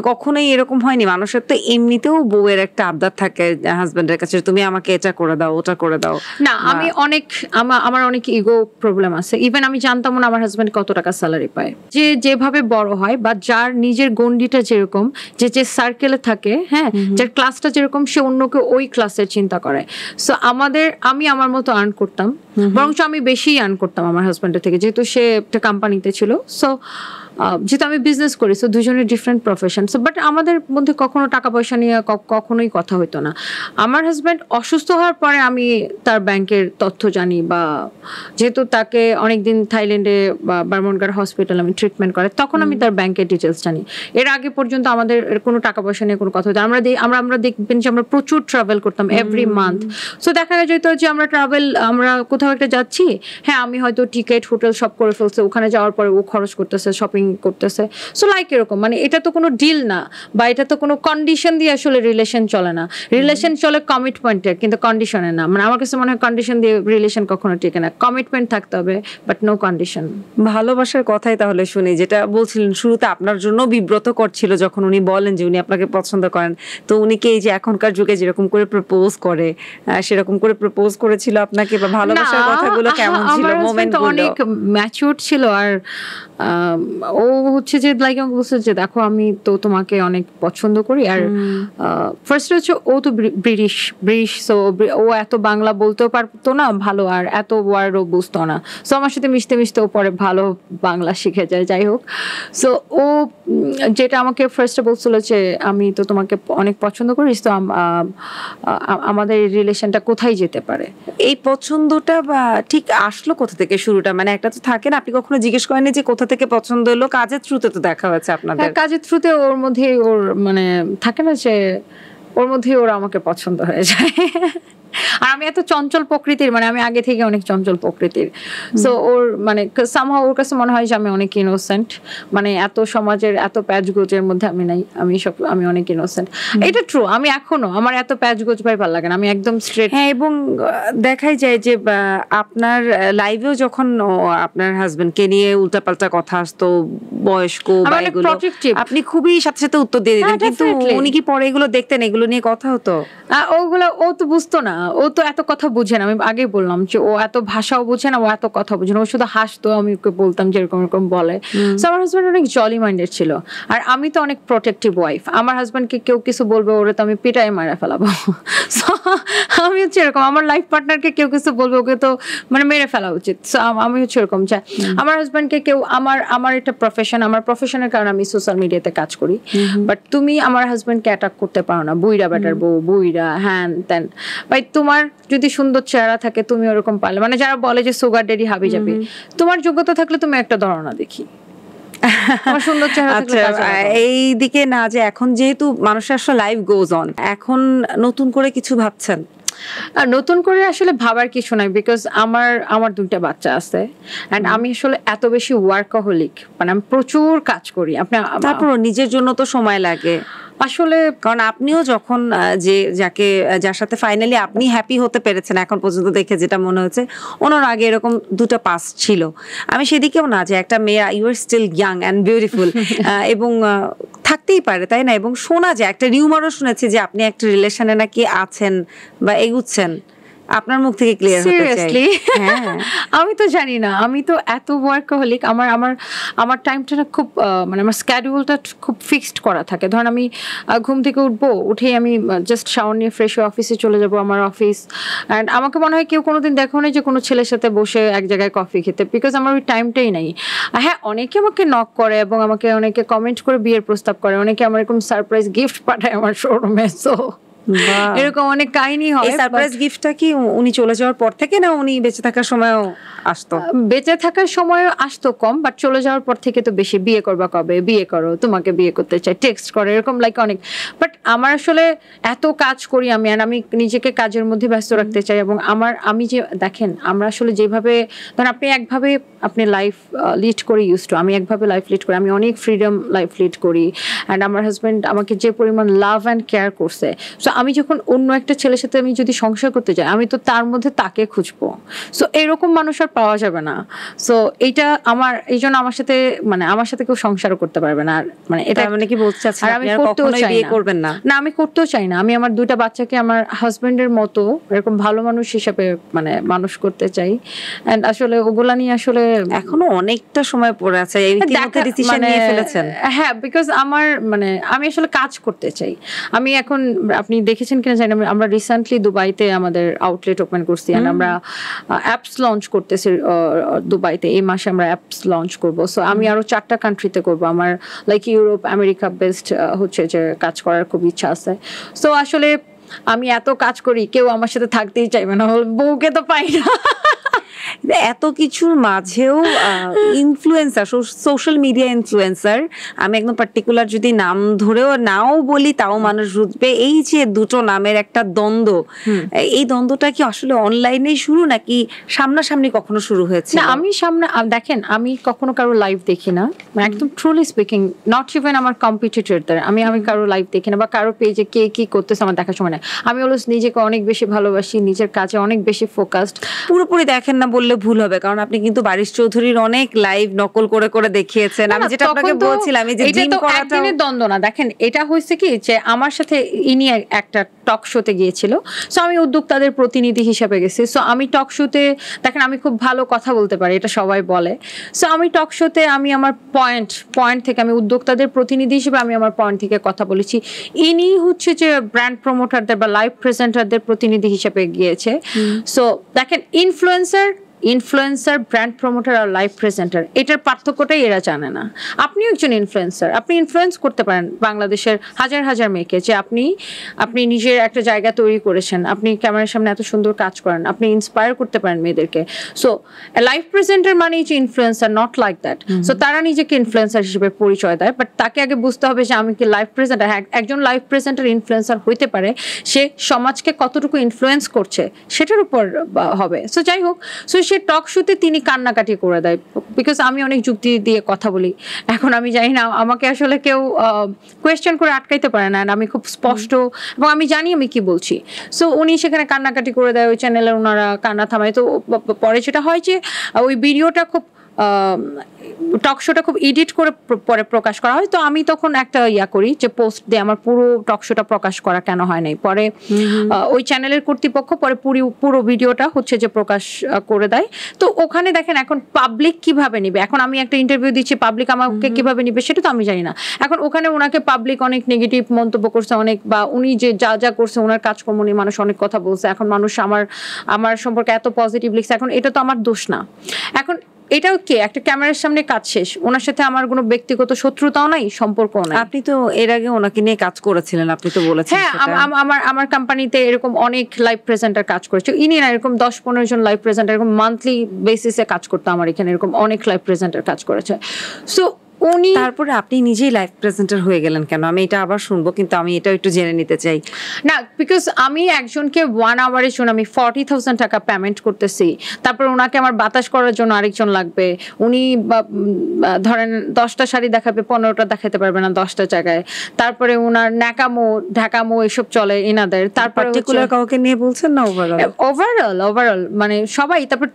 কখনোই এরকম হয়নি? মানুষের তো এমনিতেও বউয়ের একটা আবদার থাকে হাজবেন্ডের কাছে, তুমি আমাকে এটা করে দাও, ওটা করে দাও। না, আমি অনেক আমার অনেক ইগো প্রবলেম আছে। ইভেন আমি জানতাম না আমার হাজবেন্ড কত টাকা স্যালারি পায়। যে যেভাবে বড় হয় বা যার নিজের গন্ডিটা যেরকম, যে যে সার্কেলে থাকে, হ্যাঁ, যার ক্লাসটা যেরকম, সে অন্যকে ওই ক্লাসের চিন্তা করে। সো আমি আমার মতো আর্ন করতাম, বরঞ্চ আমি বেশি আর্ন করতাম আমার হাজবেন্ডের থেকে, যেহেতু সে একটা কোম্পানিতে ছিল। সো যেহেতু আমি বিজনেস করি, সো দুজনের ডিফারেন্ট প্রফেশন। সো বাট আমাদের মধ্যে কখনো টাকা পয়সা নিয়ে কখনোই কথা হতো না। আমার হাজব্যান্ড অসুস্থ হওয়ার পরে আমি তার ব্যাংকের তথ্য জানি, বা যেহেতু তাকে অনেকদিন থাইল্যান্ডে বা বার্মনগার হসপিটাল আমি ট্রিটমেন্ট করে, তখন আমি তার ব্যাংকের ডিটেলস জানি। এর আগে পর্যন্ত আমাদের কোনো টাকা পয়সা নিয়ে কোনো কথা হতো। আমরা দেখবেন যে আমরা প্রচুর ট্রাভেল করতাম এভরি মান্থ। সো দেখা যেত যে আমরা কোথাও একটা যাচ্ছি, হ্যাঁ, আমি হয়তো টিকিট, হোটেল সব করে ফেলছে, ওখানে যাওয়ার পরে ও খরচ করতেছে, শপিং করতেছে। সো লাইক এরকম, মানে এটা তো কোনো ডিল না, বা এটা তো কোনো কন্ডিশন দিয়ে আসলে রিলেশন চলে না। রিলেশন চলে কমিটমেন্টে, কিন্তু কন্ডিশনে না। মানে আমার কাছে মনে হয় কন্ডিশন দিয়ে রিলেশন কখনো টিকে না। কমিটমেন্ট থাকতে হবে, বাট নো কন্ডিশন। ভালোবাসার কথাই তাহলে শুনি, যেটা বলছিলেন শুরুতে আপনার জন্য বিব্রত করছিল যখন উনি বলেন যে উনি আপনাকে পছন্দ করেন। তো উনি কি এই যে এখনকার যুগে যেরকম করে প্রপোজ করে, সেরকম করে প্রপোজ করেছিল আপনাকে, বা ভালোবাসার কথাগুলো কেমন ছিল, মোমেন্টগুলো? অনেক ম্যাচিউরড ছিল। আর ও হচ্ছে যে লাইক আমাকে বলছে যে দেখো, আমি তো তোমাকে অনেক পছন্দ করি। আর ফার্স্ট হচ্ছে ও তো ব্রিটিশ, সো ও এত বাংলা বলতেও পারতো না ভালো, আর এত ওয়ার্ডও বুঝতো না। সো আমার সাথে মিশতে মিশতে ও পরে ভালো বাংলা শিখে যায়। যাই হোক, সো ও যেটা আমাকে ফার্স্টে বলছিল যে আমি তো তোমাকে অনেক পছন্দ করি, তো আমাদের রিলেশনটা কোথায় যেতে পারে। এই পছন্দটা বা ঠিক আসলো কোথা থেকে শুরুটা? মানে একটা তো থাকে না, আপনি কখনো জিজ্ঞেস করেন যে কোথা থেকে পছন্দ হলো? কাজের থ্রুতে তো দেখা হয়েছে আপনাদের। কাজের থ্রুতে ওর মধ্যে ওর মানে থাকে না যে ওর মধ্যে ওরা আমাকে পছন্দ হয়ে যায়। আর আমি এত চঞ্চল প্রকৃতির, মানে আমি আগে থেকে অনেক চঞ্চল প্রকৃতির। সো ওর মানে সামহাউ ওর কাছে মনে হয় যে আমি অনেক ইনোসেন্ট, মানে এত সমাজের এত প্যাচগোজের মধ্যে আমি নাই, আমি অনেক ইনোসেন্ট। এটা ট্রু, আমি এখনো আমার এত প্যাচগোজ ভাই ভালো লাগে না, আমি একদম স্ট্রেট। হ্যাঁ, এবং দেখাই যায় যে আপনার লাইভেও যখন আপনার হাজবেন্ডকে নিয়ে উল্টাপাল্টা কথা আসতো, বয়স্ক বা এগুলো, আপনি খুবই সাথে সাথে উত্তর দিয়ে দিতেন। কিন্তু উনি কি পরে এগুলো দেখতেন, এগুলো নিয়ে কথা হতো? ওগুলো ও তো বুঝতো না, ও তো এত কথা বুঝে না। আমি আগেই বললাম যে ও এত ভাষাও বুঝে না, ও এত কথা বুঝে না, ও শুধু হাসতো, আমি ওকে বলতাম যে এরকম এরকম বলে। সো আমার হাজব্যান্ড অনেক জলি মাইন্ডেড ছিল, আর আমি তো অনেক প্রোটেক্টিভ ওয়াইফ। আমার হাজব্যান্ডকে কেউ কিছু বলবে, ওরে তো আমি পিটাই মারা ফেলাবো। সো আমি হচ্ছে এরকম, আমার লাইফ পার্টনারকে কেউ কিছু বলবে, ওকে তো মানে মেরে ফেলা উচিত। সো আমি হচ্ছে এরকম চাই আমার হাজব্যান্ডকে কেউ, আমার একটা প্রফেশন, আমার প্রফেশনের কারণে আমি সোশ্যাল মিডিয়াতে কাজ করি, বাট তুমি আমার হাজব্যান্ডকে অ্যাটাক করতে পারো না। বুইরা বেটার বউ, বুইরা হ্যান ত্যান। ভাই, তোমার যদি সুন্দর চেহারা থাকে, তুমি ওরকম পারলে, মানে যারা বলে যে সুগার ড্যাডি হাবি যাবে, তোমার যোগ্যতা থাকলে তুমি একটা ধরনা দেখি। এই দিকে না, যে এখন যেহেতু মানুষের আসলে লাইফ গোজ অন, এখন নতুন করে কিছু ভাবছেন? নতুন করে আসলে ভাবার কিছু নাই, বিকজ আমার দুইটা বাচ্চা আছে, এন্ড আমি আসলে এত বেশি ওয়ার্কাহলিক, মানে আমি প্রচুর কাজ করি। তারপর নিজের জন্য তো সময় লাগে আসলে, কারণ আপনিও যখন যার সাথে ফাইনালি আপনি হ্যাপি হতে পেরেছেন এখন পর্যন্ত দেখে যেটা মনে হচ্ছে, ওনার আগে এরকম দুটো পাস ছিল। আমি সেদিকেও না, যে একটা মেয়ে, you are still young and beautiful, এবং থাকতেই পারে, তাই না? এবং শোনা যায়, একটা রিউমারও শুনেছি যে আপনি একটা রিলেশনে নাকি আছেন বা এগুচ্ছেন। আপনার মুখ থেকে ক্লিয়ার হতে চাই। হ্যাঁ, আমি তো জানি না, আমি তো এত ওয়ার্কাহলিক। আমার টাইমটা খুব মানে আমার স্ক্যাডিউলটা খুব ফিক্সড করা থাকে। ধরেন আমি ঘুম থেকে উঠবো, উঠেই আমি জাস্ট শাওয়ার নিয়ে ফ্রেশ হয়ে অফিসে চলে যাব, আমার অফিস। অ্যান্ড আমাকে মনে হয় কেউ কোনোদিন দেখো না যে কোনো ছেলের সাথে বসে এক জায়গায় কফি খেতে, বিকজ আমার ওই টাইমটাই নাই। হ্যাঁ, অনেকে আমাকে নক করে এবং অনেকে কমেন্ট করে বিয়ের প্রস্তাব করে, অনেকে আমার এরকম সারপ্রাইজ গিফট পাঠায় আমার শোরুমে। সো এরকম অনেক কাহিনী হয়। সারপ্রাইজ গিফটটা কি উনি চলে যাওয়ার পর থেকে, না উনি বেঁচে থাকার সময়ও আসতো? বেঁচে থাকার সময়ও আসতো কম, বাট চলে যাওয়ার পর থেকে তো বেশি। বিয়ে করবা কবে, বিয়ে করো, তোমাকে বিয়ে করতে চাই, টেক্সট করে, এরকম লাইক অনেক। বাট আমার আসলে এত কাজ করি আমি, আর আমি নিজেকে কাজের মধ্যে ব্যস্ত রাখতে চাই। এবং আমি যে দেখেন, আমরা আসলে যেভাবে, ধরেন আপনি একভাবে আপনি লাইফ লিড করে ইউজ টু, আমি একভাবে লাইফ লিড করি, আমি অনেক ফ্রিডম লাইফ লিড করি। অ্যান্ড আমার হাজব্যান্ড আমাকে যে পরিমাণ লাভ অ্যান্ড কেয়ার করছে, সো আমি যখন অন্য একটা ছেলের সাথে আমি যদি সংসার করতে যাই, আমি তো তার মধ্যে তাকে খুঁজবো। সো এরকম মানুষ আর পাওয়া যাবে না। সো এইটা আমার, এই জন্য আমার সাথে মানে আমার সাথে কেউ সংসারও করতে পারবে না। আর মানে এটা মানে কি বলতে চাচ্ছেন, আমি করতেও চাই বিয়ে না। করবেন না? না, আমি করতেও চাই না। আমি আমার 2টা বাচ্চাকে আমার হাজবেন্ডের মতো এরকম ভালো মানুষ হিসেবে মানে মানুষ করতে চাই। এন্ড আসলে ওগুলা নিয়ে আসলে এখনো অনেকটা সময় পড়ে আছে, এই ইতিমধ্যে ডিসিশন নিয়ে ফেলেছেন? হ্যাঁ, বিকজ আমার মানে আমি আসলে কাজ করতে চাই। আমি এখন, আপনি দেখেছেন কিনা জানি না, আমরা রিসেন্টলি দুবাইতে আমাদের আউটলেট ওপেন করছি। এন্ড আমরা অ্যাপস লঞ্চ করতেছি দুবাইতে। এই মাসে আমরা অ্যাপস লঞ্চ করব। সো আমি আরো 4টা কান্ট্রিতে করব। আমার লাইক ইউরোপ, আমেরিকা বেস্ট হচ্ছে যে কাজ করার খুব ইচ্ছা আছে। সো আসলে আমি এত কাজ করি, কেউ আমার সাথে থাকতেই চাইবে না, বউকে তো পাই না। এত কিছুর মাঝেও ইনফ্লুয়েন্সার, সোশ্যাল মিডিয়া ইনফ্লুয়েন্সার, আমি একদম পার্টিকুলার যদি নাম ধরেও নাও বলি তাও মানুষ বুঝবে, এই যে দুটো নামের একটা দ্বন্দ্ব, এই দ্বন্দ্বটা কি আসলে অনলাইনে শুরু নাকি সামনাসামনি কখনো শুরু হয়েছে? না, আমি সামনে দেখেন, আমি কখনো কারো লাইভ দেখি না, একদম ট্রুলি স্পিকিং, নট ইভেন আমার কম্পিটিটরদের। আমি কারো লাইভ দেখি না বা কারো পেজে কে কি করতেছে আমার দেখার সময় না। আমি অলওয়েজ নিজেকে অনেক বেশি ভালোবাসি, নিজের কাজে অনেক বেশি ফোকাসড। পুরোপুরি দেখেন না বললে ভুল হবে, কারণ আপনি কিন্তু বারিশ চৌধুরীর অনেক লাইভ নকল করে করে দেখিয়েছেন। আমি যেটা আপনাকে বলছিলাম, এই যে জিম করাটা একদিনের দ্বন্দ্ব না। দেখেন, এটা হয়েছে কি যে আমার সাথে ইনি একটা টক শোতে গিয়েছিল। সো আমি উদ্যোক্তাদের প্রতিনিধি হিসেবে গেছি। সো আমি টক শোতে, দেখেন আমি খুব ভালো কথা বলতে পারি, এটা সবাই বলে। সো আমি টক শোতে আমি আমার পয়েন্ট থেকে, আমি উদ্যোক্তাদের প্রতিনিধি হিসেবে আমি আমার পয়েন্ট থেকে কথা বলেছি। ইনি হচ্ছে যে ব্র্যান্ড প্রমোটারদের বা লাইভ প্রেজেন্টারদের প্রতিনিধি হিসেবে গিয়েছে। সো দেখেন, ইনফ্লুয়েন্সার, ব্র্যান্ড প্রমোটার আর লাইভ প্রেজেন্টার, এটার পার্থক্যটাই এরা জানে না। আপনিও একজন ইনফ্লুয়েন্সার, আপনি ইনফ্লুয়েন্স করতে পারেন বাংলাদেশের হাজার হাজার মেয়েকে, যে আপনি নিজের একটা জায়গা তৈরি করেছেন, আপনি ক্যামেরার সামনে এত সুন্দর কাজ করেন, আপনি ইন্সপায়ার করতে পারেন মেয়েদেরকে। সো লাইভ প্রেজেন্টার মানেই যে influencer, not like that. So তারা নিজেকে ইনফ্লুয়েন্সার হিসেবে পরিচয় দেয়, বাট তাকে আগে বুঝতে হবে যে আমি কি লাইভ প্রেজেন্টার। হ্যাঁ, একজন লাইভ প্রেজেন্টার ইনফ্লুয়েন্সার হইতে পারে, সে সমাজকে কতটুকু ইনফ্লুয়েন্স করছে সেটার উপর হবে। সো যাই হোক, সো সে টক শোতে তিনি কান্নাকাটি করে দেয়, বিকজ আমি অনেক যুক্তি দিয়ে কথা বলি। এখন আমি জানি না, আমাকে আসলে কেউ কোয়েশ্চেন করে আটকাইতে পারে না, আমি খুব স্পষ্ট এবং আমি জানি আমি কি বলছি। সো উনি সেখানে কান্নাকাটি করে দেয়, ওই চ্যানেলে ওনারা কান্না থামায়। তো পরে যেটা হয় যে ওই ভিডিওটা খুব টক শোটা খুব এডিট করে পরে প্রকাশ করা হয়। তো আমি তখন একটা করি যে পোস্ট দিয়ে আমার পুরো টক শোটা প্রকাশ করা কেন হয় নাই। পরে ওই চ্যানেলের কর্তৃপক্ষ পরে পুরো ভিডিওটা হচ্ছে যে প্রকাশ করে দেয়। তো ওখানে দেখেন এখন পাবলিক কিভাবে নিবে, এখন আমি একটা ইন্টারভিউ দিচ্ছি, পাবলিক আমাকে কিভাবে নিবে সেটা তো আমি জানি না। এখন ওখানে ওনাকে পাবলিক অনেক নেগেটিভ মন্তব্য করছে, অনেক, বা উনি যে যা করছে ওনার কাজকর্ম নিয়ে মানুষ অনেক কথা বলছে। এখন মানুষ আমার সম্পর্কে এত পজিটিভ লিখছে, এখন এটা তো আমার দোষ না। এখন এটাও কি একটা ক্যামেরার সামনে কাজ শেষ, ওনার সাথে আমার কোনো ব্যক্তিগত শত্রুতাও নাই, সম্পর্কও নাই। আপনি তো এর আগে ওনাকে নিয়ে কাজ করেছিলেন, আপনি তো বলেছেন। হ্যাঁ, আমার কোম্পানিতে এরকম অনেক লাইভ প্রেজেন্টার কাজ করেছে। ইনি না, এরকম 10-15 জন লাইভ প্রেজেন্টার এরকম মান্থলি বেসিসে কাজ করতো আমার এখানে, এরকম অনেক লাইভ প্রেজেন্টার কাজ করেছে। সো উনি, তারপরে আপনি নিজেই লাইভ প্রেজেন্টার হয়ে গেলেন কেন? আমি এটা আবার শুনবো, কিন্তু আমি এটা একটু জেনে নিতে চাই। না, বিকজ আমি একজনকে 1 আওয়ারের জন্য আমি 40,000 টাকা পেমেন্ট করতেছি। তারপর ওনাকে আমার বাতাস করার জন্য আরেকজন লাগবে। উনি ধরেন 10টা শাড়ি দেখাবে, 15টা দেখাতে পারবে না 10টা জায়গায়। তারপরে ওনার ঢাকামো এসব চলে এনাদের। তারপরে পার্টিকুলার কাউকে নিয়ে বলছেন না? ওভারঅল মানে সবাই। তারপর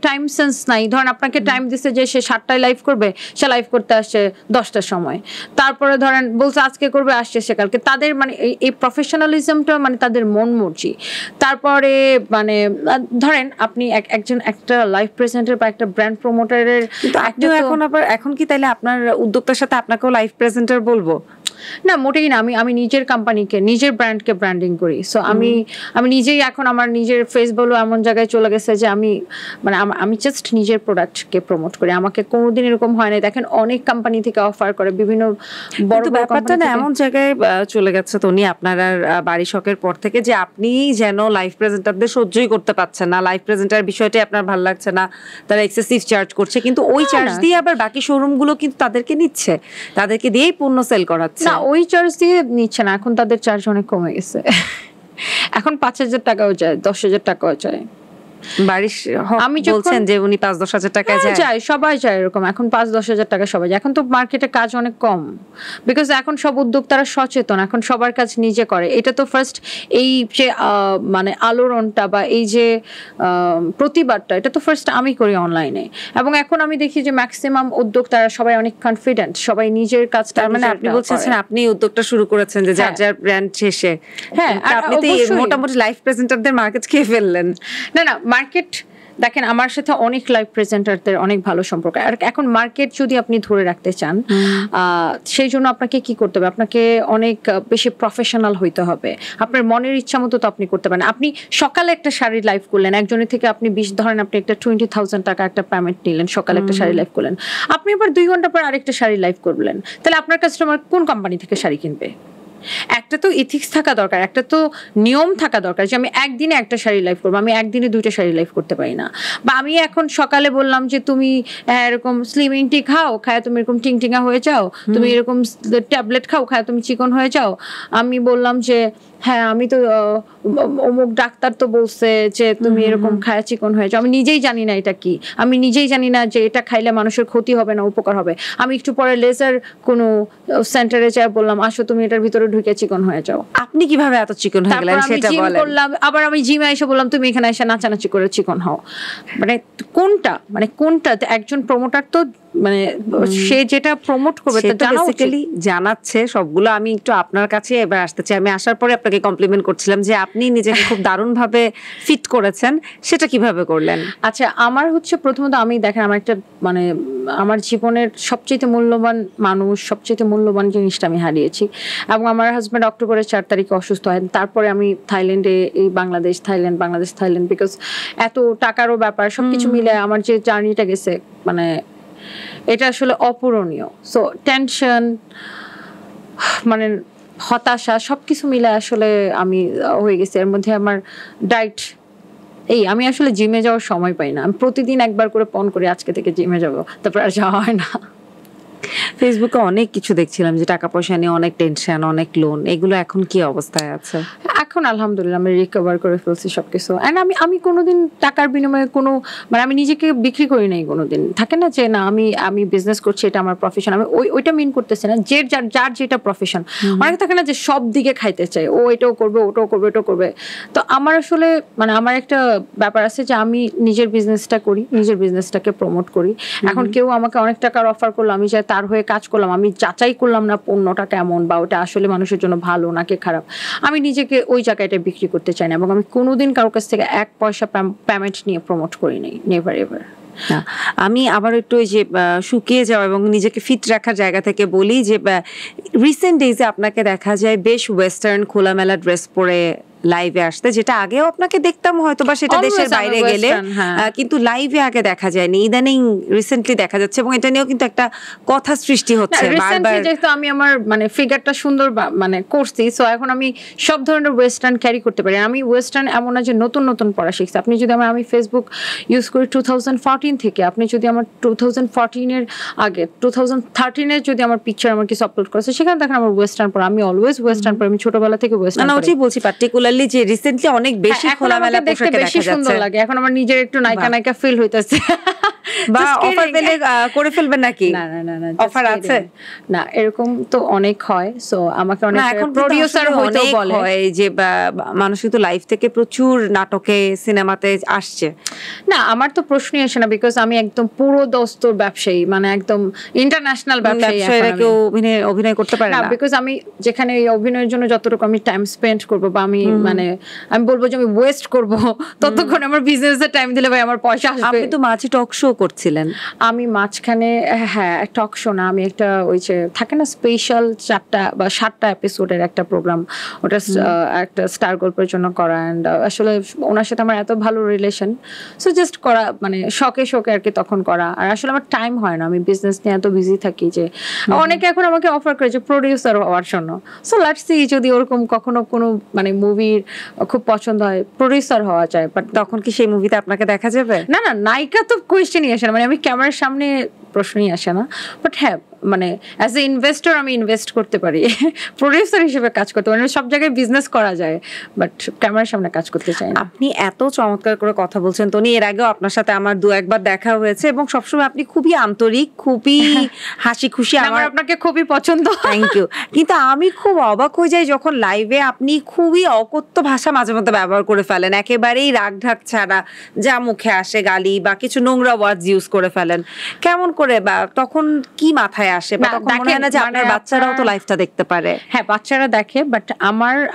টাইম সেন্স নাই। ধরেন আপনাকে টাইম দিচ্ছে যে সে 7টায় লাইভ করবে, সে লাইভ করতে আসছে 10টার সময়। তারপরে ধরেন বলছে আজকে করবে, আসছে সে কালকে। তাদের মানে এই প্রফেশনালিজমটা মানে তাদের মন মর্জি। তারপরে মানে ধরেন আপনি একটা লাইভ প্রেজেন্টার বা একটা ব্র্যান্ড প্রমোটারের, এখন কি তাইলে আপনার উদ্যোক্তার সাথে আপনাকেও লাইভ প্রেজেন্টার বলবো? না, মোটেই না। আমি নিজের কোম্পানিকে, নিজের ব্র্যান্ডকে ব্র্যান্ডিং করি। সো আমি নিজেই এখন আমার নিজের ফেস বলো এমন জায়গায় চলে গেছে যে আমি জাস্ট নিজের প্রোডাক্টকে প্রমোট করি। আমাকে কোনোদিন এরকম হয় না। দেখেন অনেক কোম্পানি থেকে অফার করে, বিভিন্ন বড় ব্যাপারটা না এমন জায়গায় চলে গেছে তনি আপনার আর বাড়ি শখের পর থেকে, যে আপনি যেন লাইভ প্রেজেন্টারদের সহ্যই করতে পারছেন না, লাইভ প্রেজেন্টার বিষয়টাই আপনার ভালো লাগছে না, তারা এক্সেসিভ চার্জ করছে। কিন্তু ওই চার্জ দিয়ে আবার বাকি শোরুমগুলো কিন্তু তাদেরকে নিচ্ছে, তাদেরকে দিয়েই পণ্য সেল করাচ্ছে। না, ওই চার্জ দিয়ে নিচ্ছে না, এখন তাদের চার্জ অনেক কমে গেছে। এখন 5,000 টাকাও যায়, 10,000 টাকাও যায়। বাড়ির আমি বলছেন যে উনি 5-10 হাজার টাকা যায়, সবাই যায় এরকম, এখন 5-10 হাজার টাকা সবাই যায়। এখন তো মার্কেটে কাজ অনেক কম, বিকজ এখন সব উদ্যোক্তারা সচেতন, এখন সবার কাজ নিজে করে। এটা তো ফার্স্ট এই যে মানে আলোড়নটা বা এই যে প্রতিবাদটা, এটা তো ফার্স্ট আমি করি অনলাইনে, এবং এখন আমি দেখি যে ম্যাক্সিমাম উদ্যোক্তারা সবাই অনেক কনফিডেন্ট, সবাই নিজের কাজটা। মানে আপনি বলছেন আপনি উদ্যোগটা শুরু করেছেন যে যার যার ব্র্যান্ড শেষে। হ্যাঁ, আপনি তো মোটামুটি লাইভ প্রেজেন্টারদের মার্কেট খেয়ে ফেললেন। না মার্কেট দেখেন, আমার সাথে অনেক লাইভ প্রেজেন্টারদের অনেক ভালো সম্পর্ক। আর এখন মার্কেট যদি আপনি ধরে রাখতে চান, সেই জন্য আপনাকে কি করতে হবে? আপনাকে অনেক বেশি প্রফেশনাল হইতে হবে। আপনার মনের ইচ্ছা মতো তো আপনি করতে পারেন। আপনি সকালে একটা শাড়ি লাইভ করলেন, একজনের থেকে আপনি 20 ধরেন আপনি একটা 20,000 টাকা একটা পেমেন্ট নিলেন, সকালে একটা শাড়ি লাইভ করলেন, আপনি আবার 2 ঘন্টা পর আরেকটা শাড়ি লাইভ করলেন, তাহলে আপনার কাস্টমার কোন কোম্পানি থেকে শাড়ি কিনবে? একটা তো ইথিক্স থাকা দরকার, একটা তো নিয়ম থাকা দরকার যে আমি একদিনে একটা শাড়ি লাইভ করবো, আমি একদিনে 2টা শাড়ি লাইভ করতে পারি না। বা আমি এখন সকালে বললাম যে তুমি এরকম স্লিমিং টি খাও, খায় তুমি এরকম টিংটিঙা হয়ে যাও, তুমি এরকম ট্যাবলেট খাও, খায় তুমি চিকন হয়ে যাও। আমি বললাম যে হ্যাঁ আমি তো অমুক ডাক্তার তো বলছে যে তুমি এরকম খায় চিকন হয়ে যাও। আমি নিজেই জানি না এটা কি, আমি নিজেই জানি না যে এটা খাইলে মানুষের ক্ষতি হবে না উপকার হবে। আমি একটু পরে লেজার কোনো সেন্টারে যাই, বললাম আসো তুমি এটার ভিতরে ঢুকে চিকন হয়ে যাও। আপনি কিভাবে এত চিকন হয়ে গেলেন সেটা বলেন। করলাম, আবার আমি জিমে এসে বললাম তুমি এখানে এসে নাচানাচি করে চিকন হও। মানে কোনটা একজন প্রমোটার তো মানে সে যেটা প্রমোট করবে সেটা বেসিক্যালি জানাচ্ছে সবগুলো। আমি একটু আপনার কাছে এবার আসতে চাই। আমি আসার পরে আপনাকে কমপ্লিমেন্ট করছিলাম যে আপনি নিজেকে খুব দারুণভাবে ফিট করেছেন, সেটা কিভাবে করলেন? আচ্ছা, আমার হচ্ছে প্রথমত আমি দেখেন আমার একটা মানে আমার জীবনের সবচেয়ে মূল্যবান মানুষ, সবচেয়ে মূল্যবান জিনিসটা আমি হারিয়েছি। এবং আমার হাজব্যান্ড অক্টোবরের 4 তারিখে অসুস্থ হয়। তারপরে আমি থাইল্যান্ডে, এই বাংলাদেশ থাইল্যান্ড, বিকজ এত টাকারও ব্যাপার, সবকিছু মিলে আমার যে জার্নিটা গেছে মানে এটা আসলে অপূরণীয়। সো টেনশন, মানে হতাশা, সবকিছু মিলে আসলে আমি হয়ে গেছি। এর মধ্যে আমার ডায়েট, আমি আসলে জিমে যাওয়ার সময় পাই না। আমি প্রতিদিন একবার করে ফোন করি আজকে থেকে জিমে যাবো, তারপর আর যাওয়া হয় না। ফেসবুকে অনেক কিছু দেখছিলাম যে টাকা পয়সা নিয়ে অনেক টেনশন, অনেক লোন, এগুলো এখন কি অবস্থায় আছে? এখন আলহামদুলিল্লাহ আমি রিকভার করে ফেলছি সবকিছু। এন্ড আমি কোনোদিন টাকার বিনিময়ে কোনো মানে আমি নিজেকে বিক্রি করি নাই কোনোদিন। থাকে না যে না আমি বিজনেস করছি, এটা আমার প্রফেশন, আমি ওইটা মিন করতেছি না। যার যেটা প্রফেশন, অনেক থাকে না যে সব দিকে খাইতে চাই, ও এটাও করবে ওটাও করবে এটাও করবে। তো আমার আসলে মানে আমার একটা ব্যাপার আছে যে আমি নিজের বিজনেসটা করি, নিজের বিজনেসটাকে প্রমোট করি। এখন কেউ আমাকে অনেক টাকার অফার করলো, আমি যাই তার হয়ে কাজ করলাম, আমি যাচাই করলাম না পণ্যটা কেমন বা ওটা আসলে মানুষের জন্য ভালো নাকি খারাপ। আমি নিজেকে ওই জায়গাটা বিক্রি করতে চাই না, এবং আমি কোনোদিন কারোর কাছ থেকে 1 পয়সা পেমেন্ট নিয়ে প্রমোট করি নাই, নেভার এভার। আমি আবার একটু ওই যে শুকিয়ে যাওয়া এবং নিজেকে ফিট রাখার জায়গা থেকে বলি যে রিসেন্ট ডেজে আপনাকে দেখা যায় বেশ ওয়েস্টার্ন খোলামেলা ড্রেস পরে লাইভে আসতে, যেটা আগেও আপনাকে দেখতাম হয়তো বা সেটা দেশের বাইরে গেলে, কিন্তু লাইভে আগে দেখা যায়নি। ইদানিং রিসেন্টলি দেখা যাচ্ছে, এবং এটা নিয়েও কিন্তু একটা কথা সৃষ্টি হচ্ছে বারবার। যেহেতু আমি আমার মানে ফিগারটা সুন্দর মানে করছি, সো এখন আমি সব ধরনের ওয়েস্টার্ন ক্যারি করতে পারি। আমি ওয়েস্টার্ন এমন না যে নতুন নতুন পড়া শিখছি। আপনি যদি আমি ফেসবুক ইউজ করি 2014 থেকে, আপনি যদি আমার 2014 এর আগে 2013 এর যদি আমার পিকচার আমার কিছু আপলোড করেছে, সেখানে দেখেন আমার ওয়েস্টার্ন পড়া। আমি অলওয়েজ ওয়েস্টার্ন পড়ি, আমি ছোটবেলা থেকে ওয়েস্টার্ন। না ওটাই বলছি, পার্টিকুলারলি যে রিসেন্টলি অনেক বেশি খোলামেলা পোশাকে দেখা যাচ্ছে, সুন্দর লাগে। এখন আমার নিজের একটু নায়িকা ফিল হইতাছে। বা অফার পেলে করে ফেলবেন নাকি? না অফার আছে না, এরকম তো অনেক হয়। সো আমাকে অনেক প্রোডিউসার হইতেও বলে যে মানুষ কিন্তু লাইভ থেকে প্রচুর নাটকে সিনেমাতে আসছে। না, আমার তো প্রশ্নই আসে না, বিকজ আমি একদম পুরো দস্তর ব্যবসায়ী, মানে একদম ইন্টারন্যাশনাল ব্যবসায়ী। কেউ অভিনয় করতে পারে না, বিকজ আমি যেখানে এই অভিনয়ের জন্য যতটুকু আমি টাইম স্পেন্ড করবো বা আমি মানে আমি বলবো যে আমি ওয়েস্ট করবো, ততক্ষণ আমার বিজনেসে টাইম দিলে ভাই আমার পয়সা আসবে। আপনি তো মাঝে টক শো করছিলেন। আমি মাঝখানে টক শো না, আমি একটা ওই যে থাকে না স্পেশাল 4টা বা 7টা এপিসোডের একটা প্রোগ্রাম, ওটা একটা স্টার গল্পের জন্য করা। অ্যান্ড আসলে ওনার সাথে আমার এত ভালো রিলেশন, সো জাস্ট করা মানে শখে আর কি তখন করা। আর আসলে আমার টাইম হয় না, আমি বিজনেস নিয়ে এত বিজি থাকি যে অনেকে এখন আমাকে অফার করে যে প্রডিউসার হওয়ার জন্য। সো লেটস সি যদি ওরকম কখনো কোনো মানে মুভির খুব পছন্দ হয়, প্রডিউসার হওয়া যায়। বাট তখন কি সেই মুভিতে আপনাকে দেখা যাবে? না নায়িকা তো কোয়েশ্চেনই আসে না, মানে আমি ক্যামেরার সামনে প্রশ্নই আসে না। বাট হ্যাঁ, মানে অ্যাজ এ ইনভেস্টর আমি ইনভেস্ট করতে পারি, প্রডিউসার হিসেবে কাজ করতে পারি, সব জায়গায় বিজনেস করা যায়, বাট ক্যামেরার সামনে কাজ করতে চাই না। আপনি এত চমৎকার করে কথা বলছেন তনি, এর আগেও আপনার সাথে আমার দু একবার দেখা হয়েছে এবং সবসময় আপনি খুবই আন্তরিক, খুবই হাসি খুশি। আমার আপনাকে খুবই পছন্দ। Thank you. কিন্তু আমি খুব অবাক হয়ে যাই যখন লাইভে আপনি খুবই অকথ্য ভাষা মাঝে মধ্যে ব্যবহার করে ফেলেন, একেবারেই রাগ ঢাক ছাড়া, যা মুখে আসে গালি বা কিছু নোংরা ওয়ার্ডস ইউজ করে ফেলেন। কেমন করে, বা তখন কি মাথায় আসে, বা তখন মনে হয় না যে আপনার বাচ্চারাও তো লাইভটা দেখতে পারে? হ্যাঁ, বাচ্চারা দেখে, বাট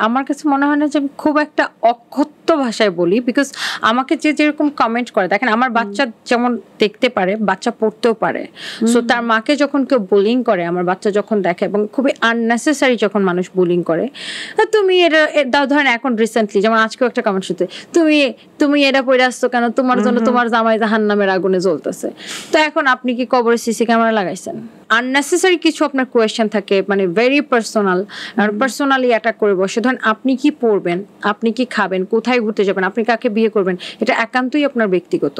আমার কাছে মনে হয় না যে আমি খুব একটা অকথ্য ভাষায় বলি, বিকজ আমাকে যে যেরকম কমেন্ট করে, দেখেন আমার বাচ্চা যেমন দেখতে পারে, বাচ্চা পড়তেও পারে, সো তার মাকে যখন কেউ বুলিং করে, আমার বাচ্চা যখন দেখে, এবং খুবই আননেসেসারি যখন মানুষ বুলিং করে, তুমি এটা ধরেন এখন রিসেন্টলি যেমন আজকেও একটা কমেন্ট শুনতে, তুমি এটা পড়ে আসছো কেন, তোমার জন্য তোমার জামাই জাহান্নামের আগুনে জ্বলতেছে। তো এখন আপনি কি কবরে সিসি ক্যামেরা লাগাইছেন? আননেসেসারি কিছু আপনার কোয়েশ্চেন থাকে, মানে ভেরি পার্সোনাল, পার্সোনালি অ্যাটাক করে বসে। ধরেন আপনি কি পড়বেন, আপনি কি খাবেন, কোথায় ঘুরতে যাবেন, আপনি কাকে বিয়ে করবেন, এটা একান্তই আপনার ব্যক্তিগত,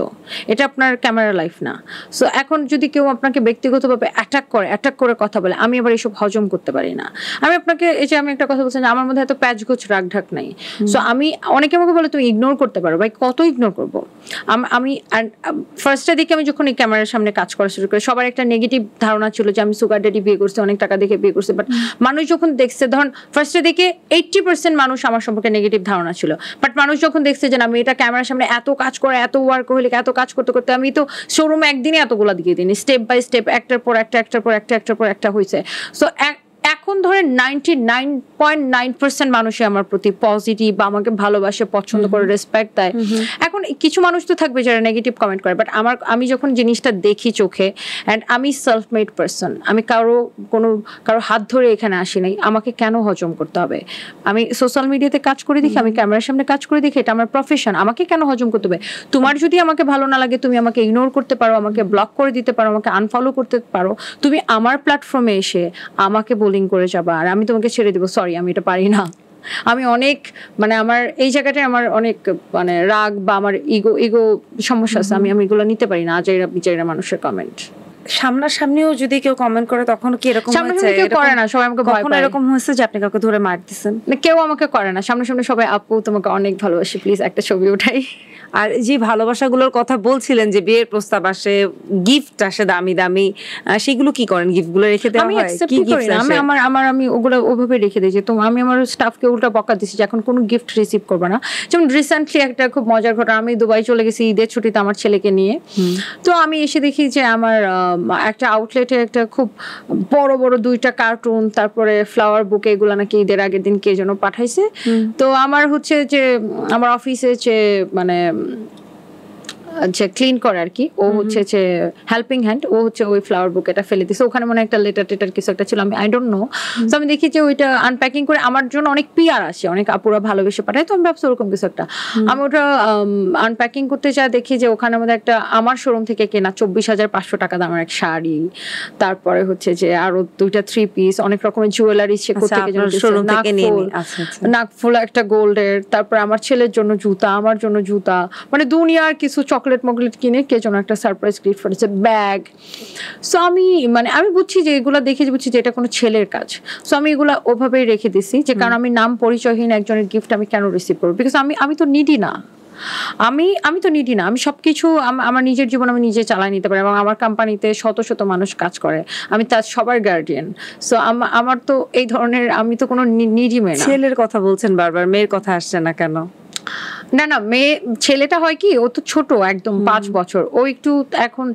এটা আপনার ক্যামেরা লাইফ না। সো এখন যদি কেউ আপনাকে ব্যক্তিগতভাবে অ্যাটাক করে কথা বলে, আমি আবার এসব হজম করতে পারি না। আমি আপনাকে এই যে আমি একটা কথা বলছি যে আমার মধ্যে এত প্যাচগোছ রাগ ঢাক নাই। সো আমি, অনেকে আমাকে বলে তুমি ইগনোর করতে পারো, ভাই কত ইগনোর করবো আমি। ফার্স্টের দিকে আমি যখন এই ক্যামেরার সামনে কাজ করা শুরু করি, সবার একটা নেগেটিভ ধারণা ছিল যে আমি সুগার ড্যাডি বিয়ে করছি, অনেক টাকা দেখে বিয়ে করছি, বাট মানুষ যখন দেখছে, ধরুন ফার্স্টের দিকে 80% মানুষ আমার সম্পর্কে নেগেটিভ ধারণা ছিল, বাট মানুষ যখন দেখছে যে আমি এটা ক্যামেরার সামনে এত কাজ করে, এত ওয়ার্কহলিক, এত কাজ করতে করতে আমি তো শোরুমে একদিনে এতগুলা দিয়ে দিই, স্টেপ বাই স্টেপ, একটার পর একটা হয়েছে। সো এখন ধরেন 99.9% মানুষই আমার প্রতি পজিটিভ বা আমাকে ভালোবাসে, পছন্দ করে, রেসপেক্ট দেয়। এখন কিছু মানুষ তো থাকবে যারা নেগেটিভ কমেন্ট করে, বাট আমি যখন জিনিসটা দেখি চোখে, অ্যান্ড আমি সেলফ মেড পারসন, আমি কারো হাত ধরে এখানে আসি নাই, আমাকে কেন হজম করতে হবে? আমি সোশ্যাল মিডিয়াতে কাজ করে দেখি, আমি ক্যামেরার সামনে কাজ করে দেখি, এটা আমার প্রফেশন, আমাকে কেন হজম করতে হবে? তোমার যদি আমাকে ভালো না লাগে, তুমি আমাকে ইগনোর করতে পারো, আমাকে ব্লক করে দিতে পারো, আমাকে আনফলো করতে পারো, তুমি আমার প্ল্যাটফর্মে এসে আমাকে বোলিং করে যাবা, আর আমি তোমাকে ছেড়ে দেবো, সরি আমি এটা পারি না। আমি অনেক, মানে আমার এই জায়গাটায় আমার অনেক মানে রাগ বা আমার ইগো সমস্যা আছে, আমি এগুলো নিতে পারি না। আজাইরা মানুষের কমেন্ট সামনাসামনিও যদি কেউ কমেন্ট করে তখন কি এরকম হয়েছে? কেউ করে না, সবাই আমাকে ভয় পায়। এরকম হয়েছে যে আপনি কাউকে ধরে মার দিয়েছেন? কেউ আমাকে করে না, সামনাসামনি সবাই আপু তোমাকে অনেক ভালোবাসি, প্লিজ একটা ছবি উঠাই। আর যে ভালোবাসাগুলোর কথা বলছিলেন যে বিয়ের প্রস্তাব আসে, গিফট আসে দামি দামি, সেগুলো কি করেন? গিফটগুলো রেখে দেওয়া হয়? কি গিফট আসে? আমি ওগুলো ওভাবে রেখে দিয়েছি। তো আমি আমার স্টাফকে উল্টা বকা দিয়েছি যে এখন কোনো গিফট রিসিভ করবে না। যেমন রিসেন্টলি একটা খুব মজার ঘটনা, আমি দুবাই চলে গেছি ঈদের ছুটিতে আমার ছেলেকে নিয়ে। তো আমি এসে দেখি যে আমার একটা আউটলেটে একটা খুব বড় বড় 2টা কার্টুন, তারপরে ফ্লাওয়ার বুকে, এগুলো নাকি ঈদের আগের দিন কে যেন পাঠাইছে। তো আমার হচ্ছে যে আমার অফিসে যে মানে যে ক্লিন করে আর কি, ও হচ্ছে যে হেল্পিং হ্যান্ড, ও হচ্ছে ওই ফ্লাওয়ার বুকেটা ফেলে দিছে। ওখানে মনে একটা লেটার কিছু একটা ছিল, আমি আই ডোন্ট নো। তো আমি দেখি যে ওইটা আনপ্যাকিং করে আমার জন্য অনেক পিআর আসে, অনেক আপুরা ভালোবেসে পাঠায়, তো আমি ভাবছি ওরকম কিছু একটা। আমি ওটা আনপ্যাকিং করতে চাই, দেখি যে ওখানে মধ্যে একটা আমার শোরুম থেকে কেনা 24,500 টাকা দামের এক শাড়ি, তারপরে হচ্ছে যে আরো 2টা 3 পিস, অনেক রকমের জুয়েলারি, সে নাকফুল একটা গোল্ডের, তারপরে আমার ছেলের জন্য জুতা, আমার জন্য জুতা, মানে দুনিয়ার কিছু চকলেট মকলেট কিনে কে যেন একটা সারপ্রাইজ গিফট করেছে, ব্যাগ। সো আমি বুঝছি যে এগুলো দেখে বুঝছি যে এটা কোনো ছেলের কাজ। সো আমি এগুলো ওভাবেই রেখে দিছি, যে কারণ আমি নাম পরিচয়হীন একজনের গিফট আমি কেন রিসিভ করবো? বিকজ আমি তো নিডি না, আমি তো নিডি না। আমি সবকিছু আমার নিজের জীবন আমি নিজে চালাই নিতে পারি, এবং আমার কোম্পানিতে শত শত মানুষ কাজ করে, আমি তার সবার গার্ডিয়ান। সো আমার তো এই ধরনের, আমি তো কোনো নিডি মেয়ে না। ছেলের কথা বলছেন বারবার, মেয়ের কথা আসছে না কেন? না ছেলেটা হয় কি, ও তো ছোট একদম 5 বছর, ও একটু এখন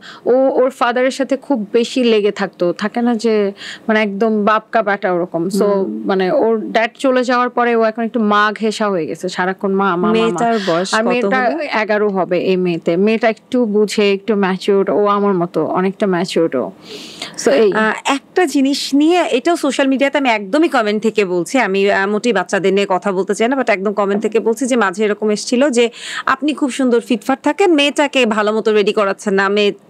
ওর ফাদারের সাথে খুব বেশি লেগে থাকে না যে মানে একদম বাপকা বাটা ওরকম। সো মানে ওর ড্যাড চলে যাওয়ার পরে ও এখন একটু মা ঘেঁষা হয়ে গেছে, সারাক্ষণ মা। মেয়েটার বয়স আর মেয়েটা 11 হবে এই মেয়েতে। মেয়েটা একটু বুঝে, একটু ম্যাচিউরড, ও আমার মতো অনেকটা ম্যাচিউরড। সো এই একটা জিনিস নিয়ে, এটাও সোশ্যাল মিডিয়াতে আমি একদমই কমেন্ট থেকে বলছি, আমি মোটেই বাচ্চাদের নিয়ে কথা বলতে চাই না, বাট একদম কমেন্ট থেকে বলছি যে মাঝে এরকম ছিল যে আপনি খুব সুন্দর ফিটফাট থাকেন, মেয়েটাকে ভালো মতো রেডি করাচ্ছেন না,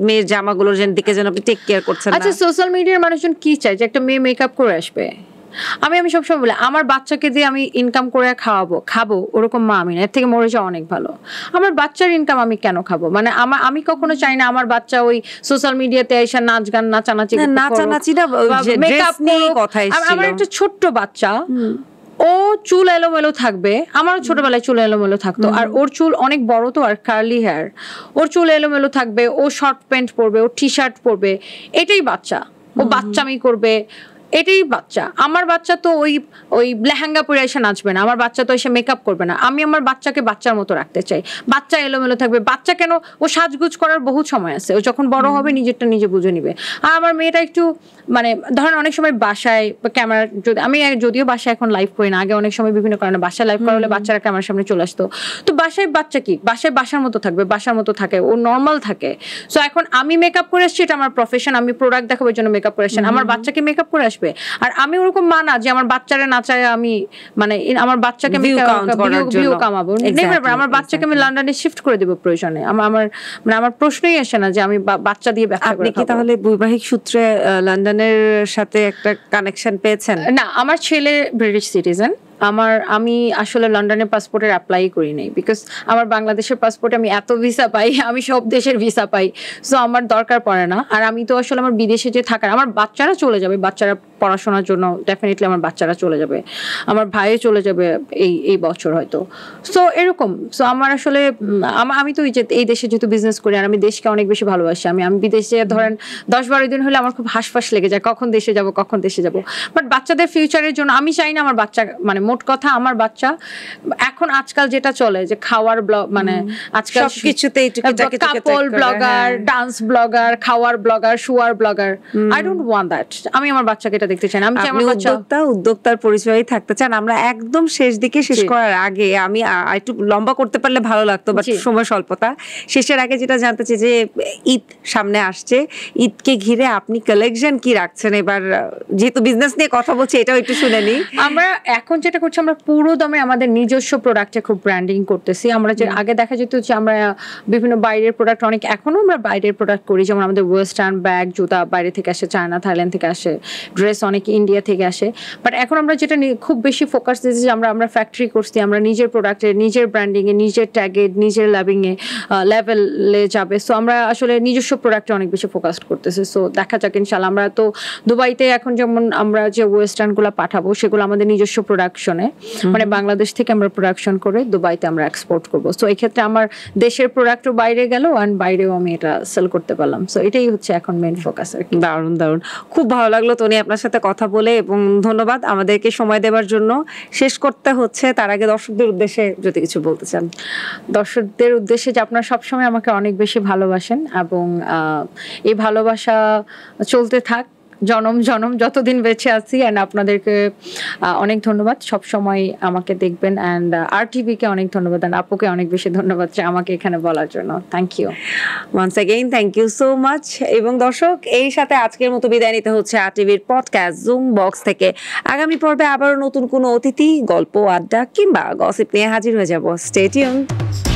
মেয়ের জামাগুলোর দিকে যেন আপনি টেক কেয়ার করছেন না। আচ্ছা, সোশ্যাল মিডিয়ার মানুষজন কি চায়? যে একটা মেয়ে মেকআপ করে আসবে, আমি সবসময় বলি আমার বাচ্চাকে দিয়ে আমি ইনকাম করে খাবো ওরকম মা আমি না, এর থেকে মরে যাওয়া অনেক ভালো। আমার বাচ্চার ইনকাম আমি কেন খাবো? মানে আমি কখনো চাই না আমার বাচ্চা ওই সোশ্যাল মিডিয়াতে এসে নাচ গান নাচানাচি মেকআপ নিয়ে কথাই। আমার একটা ছোট্ট বাচ্চা, ও চুল এলোমেলো থাকবে, আমারও ছোটবেলায় চুল এলোমেলো থাকতো, আর ওর চুল অনেক বড় তো আর কার্লি হেয়ার, ওর চুল এলোমেলো থাকবে, ও শর্ট প্যান্ট পরবে, ও টি শার্ট পরবে, এটাই বাচ্চা, ও বাচ্চামি করবে, এটাই বাচ্চা। আমার বাচ্চা তো ওই লেহেঙ্গা পরে এসে নাচবে না, আমার বাচ্চা তো এসে মেকআপ করবে না। আমি আমার বাচ্চাকে বাচ্চার মতো রাখতে চাই। বাচ্চা এলোমেলো থাকবে, বাচ্চা কেন, ও সাজগুজ করার বহুত সময় আছে, ও যখন বড় হবে নিজেরটা নিজে বুঝে নিবে। আর আমার মেয়েটা একটু মানে ধরেন অনেক সময় বাসায় ক্যামেরা, আমি যদিও বাসায় এখন লাইভ করি না, আগে অনেক সময় বিভিন্ন কারণে বাসায় লাইভ করা হলে বাচ্চারা ক্যামেরার সামনে চলে আসতো। তো বাসায় বাচ্চা কি, বাসায় বাসার মতো থাকবে, বাসার মতো থাকে, ও নর্মাল থাকে। সো এখন আমি মেকআপ করে আসছি, এটা আমার প্রফেশন, আমি প্রোডাক্ট দেখাবার জন্য মেকআপ করে আসছি, আমার বাচ্চাকে মেকআপ করে আসবে। আর আমি ওরকম মানা যে আমার বাচ্চারা নাচায় আমি মানে আমার বাচ্চাকে ভিউ কামাবো, আমার বাচ্চাকে আমি লন্ডনে শিফট করে দেবো প্রয়োজনে। আমার প্রশ্নই আসে না যে আমি বাচ্চা দিয়ে ব্যবসা করি। আপনি কি তাহলে বৈবাহিক সূত্রে লন্ডনের সাথে একটা কানেকশন পেয়েছেন? না, আমার ছেলে ব্রিটিশ সিটিজেন। আমি আসলে লন্ডনের পাসপোর্টের অ্যাপ্লাই করি নাই, বিকজ আমার বাংলাদেশের পাসপোর্টে আমি এত ভিসা পাই, আমি সব দেশের ভিসা পাই, সো আমার দরকার পড়ে না। আর আমি তো আসলে আমার বিদেশে যে থাকার, আমার বাচ্চারা চলে যাবে, বাচ্চারা পড়াশোনার জন্য ডেফিনেটলি আমার বাচ্চারা চলে যাবে, আমার ভাইও চলে যাবে এই বছর হয়তো। সো এরকম, সো আমার আসলে আমি তো এই দেশে যেহেতু বিজনেস করি, আর আমি দেশকে অনেক বেশি ভালোবাসি। আমি বিদেশে ধরেন 10-12 দিন হলে আমার খুব হাঁসফাঁস লেগে যায়, কখন দেশে যাব। বাট বাচ্চাদের ফিউচারের জন্য আমি চাই না আমার বাচ্চা, মানে মোট কথা আমার বাচ্চা এখন আজকাল যেটা চলে যে খাওয়ার ব্লগ, মানে আজকাল সবকিছুতেই কাপল ব্লগার, ডান্স ব্লগার, খাওয়ার ব্লগার, শুয়ার blogger, I don't want that. আমি আমার বাচ্চাকে এটা দেখতে চাই না। আমি চাই আমার বাচ্চা উদ্যোক্তার পরিচয়ই থাকতে চান। আমরা একদম শেষ দিকে শেষ করার আগে আমি একটু লম্বা করতে পারলে ভালো লাগতো, বাট সময় স্বল্পতা। শেষের আগে যেটা জানতে চাই যে ঈদ সামনে আসছে, ঈদকে ঘিরে আপনি কালেকশন কি রাখছেন এবার? যেহেতু বিজনেস নিয়ে কথা বলছি, এটাও একটু শুনে নিই। আমরা এখন যেটা করছি, আমরা পুরো দমে আমাদের নিজস্ব প্রোডাক্টে খুব ব্র্যান্ডিং করতেছি। আমরা যে আগে দেখা যেত যে আমরা বিভিন্ন বাইরের প্রোডাক্ট, অনেক এখনো আমরা বাইরের প্রোডাক্ট করি, যেমন আমাদের ওয়েস্টার্ন ব্যাগ, জুতা বাইরে থেকে আসে, চায়না, থাইল্যান্ড থেকে আসে, ড্রেস অনেক ইন্ডিয়া থেকে আসে। বাট এখন আমরা যেটা খুব বেশি ফোকাস দিয়েছি, আমরা ফ্যাক্টরি করছি, আমরা নিজের প্রোডাক্টে, নিজের ব্র্যান্ডিংয়ে, নিজের ট্যাগে, নিজের লেভেলে যাবে। সো আমরা আসলে নিজস্ব প্রোডাক্টে অনেক বেশি ফোকাস করতেছি। সো দেখা যাক ইনশাল্লাহ। আমরা তো দুবাইতে এখন যেমন আমরা যে ওয়েস্টার্নগুলো পাঠাবো সেগুলো আমাদের নিজস্ব প্রোডাকশনে, মানে বাংলাদেশ থেকে আমরা প্রোডাকশন করে দুবাইতে আমরা এক্সপোর্ট করবো। সো এই ক্ষেত্রে আমার দেশের প্রোডাক্টও বাইরে গেল, অ্যান্ড বাইরেও আমি এটা সেল করতে পারলাম। সো এটাই হচ্ছে এখন মেইন ফোকাস আর কি। দারুণ দারুণ, খুব ভালো লাগলো তনি আপনার সাথে কথা বলে, এবং ধন্যবাদ আমাদেরকে সময় দেওয়ার জন্য। শেষ করতে হচ্ছে, তার আগে দর্শকদের উদ্দেশ্যে যদি কিছু বলতে চান। দর্শকদের উদ্দেশ্যে যে আপনারা সবসময় আমাকে অনেক বেশি ভালোবাসেন, এবং এই ভালোবাসা চলতে থাক জনম যতদিন বেঁচে আছি। অ্যান্ড আপনাদেরকে অনেক ধন্যবাদ, সবসময় আমাকে দেখবেন। অ্যান্ড RTVকে অনেক ধন্যবাদ, অ্যান্ড আপুকে অনেক বেশি ধন্যবাদ যে আমাকে এখানে বলার জন্য। Thank you once again, thank you so much. এবং দর্শক, এই সাথে আজকের মতো বিদায় নিতে হচ্ছে RTVর পডকাস্ট জুম বক্স থেকে। আগামী পর্বে আবারও নতুন কোনো অতিথি, গল্প, আড্ডা কিংবা গসিপ নিয়ে হাজির হয়ে যাব। Stay tuned.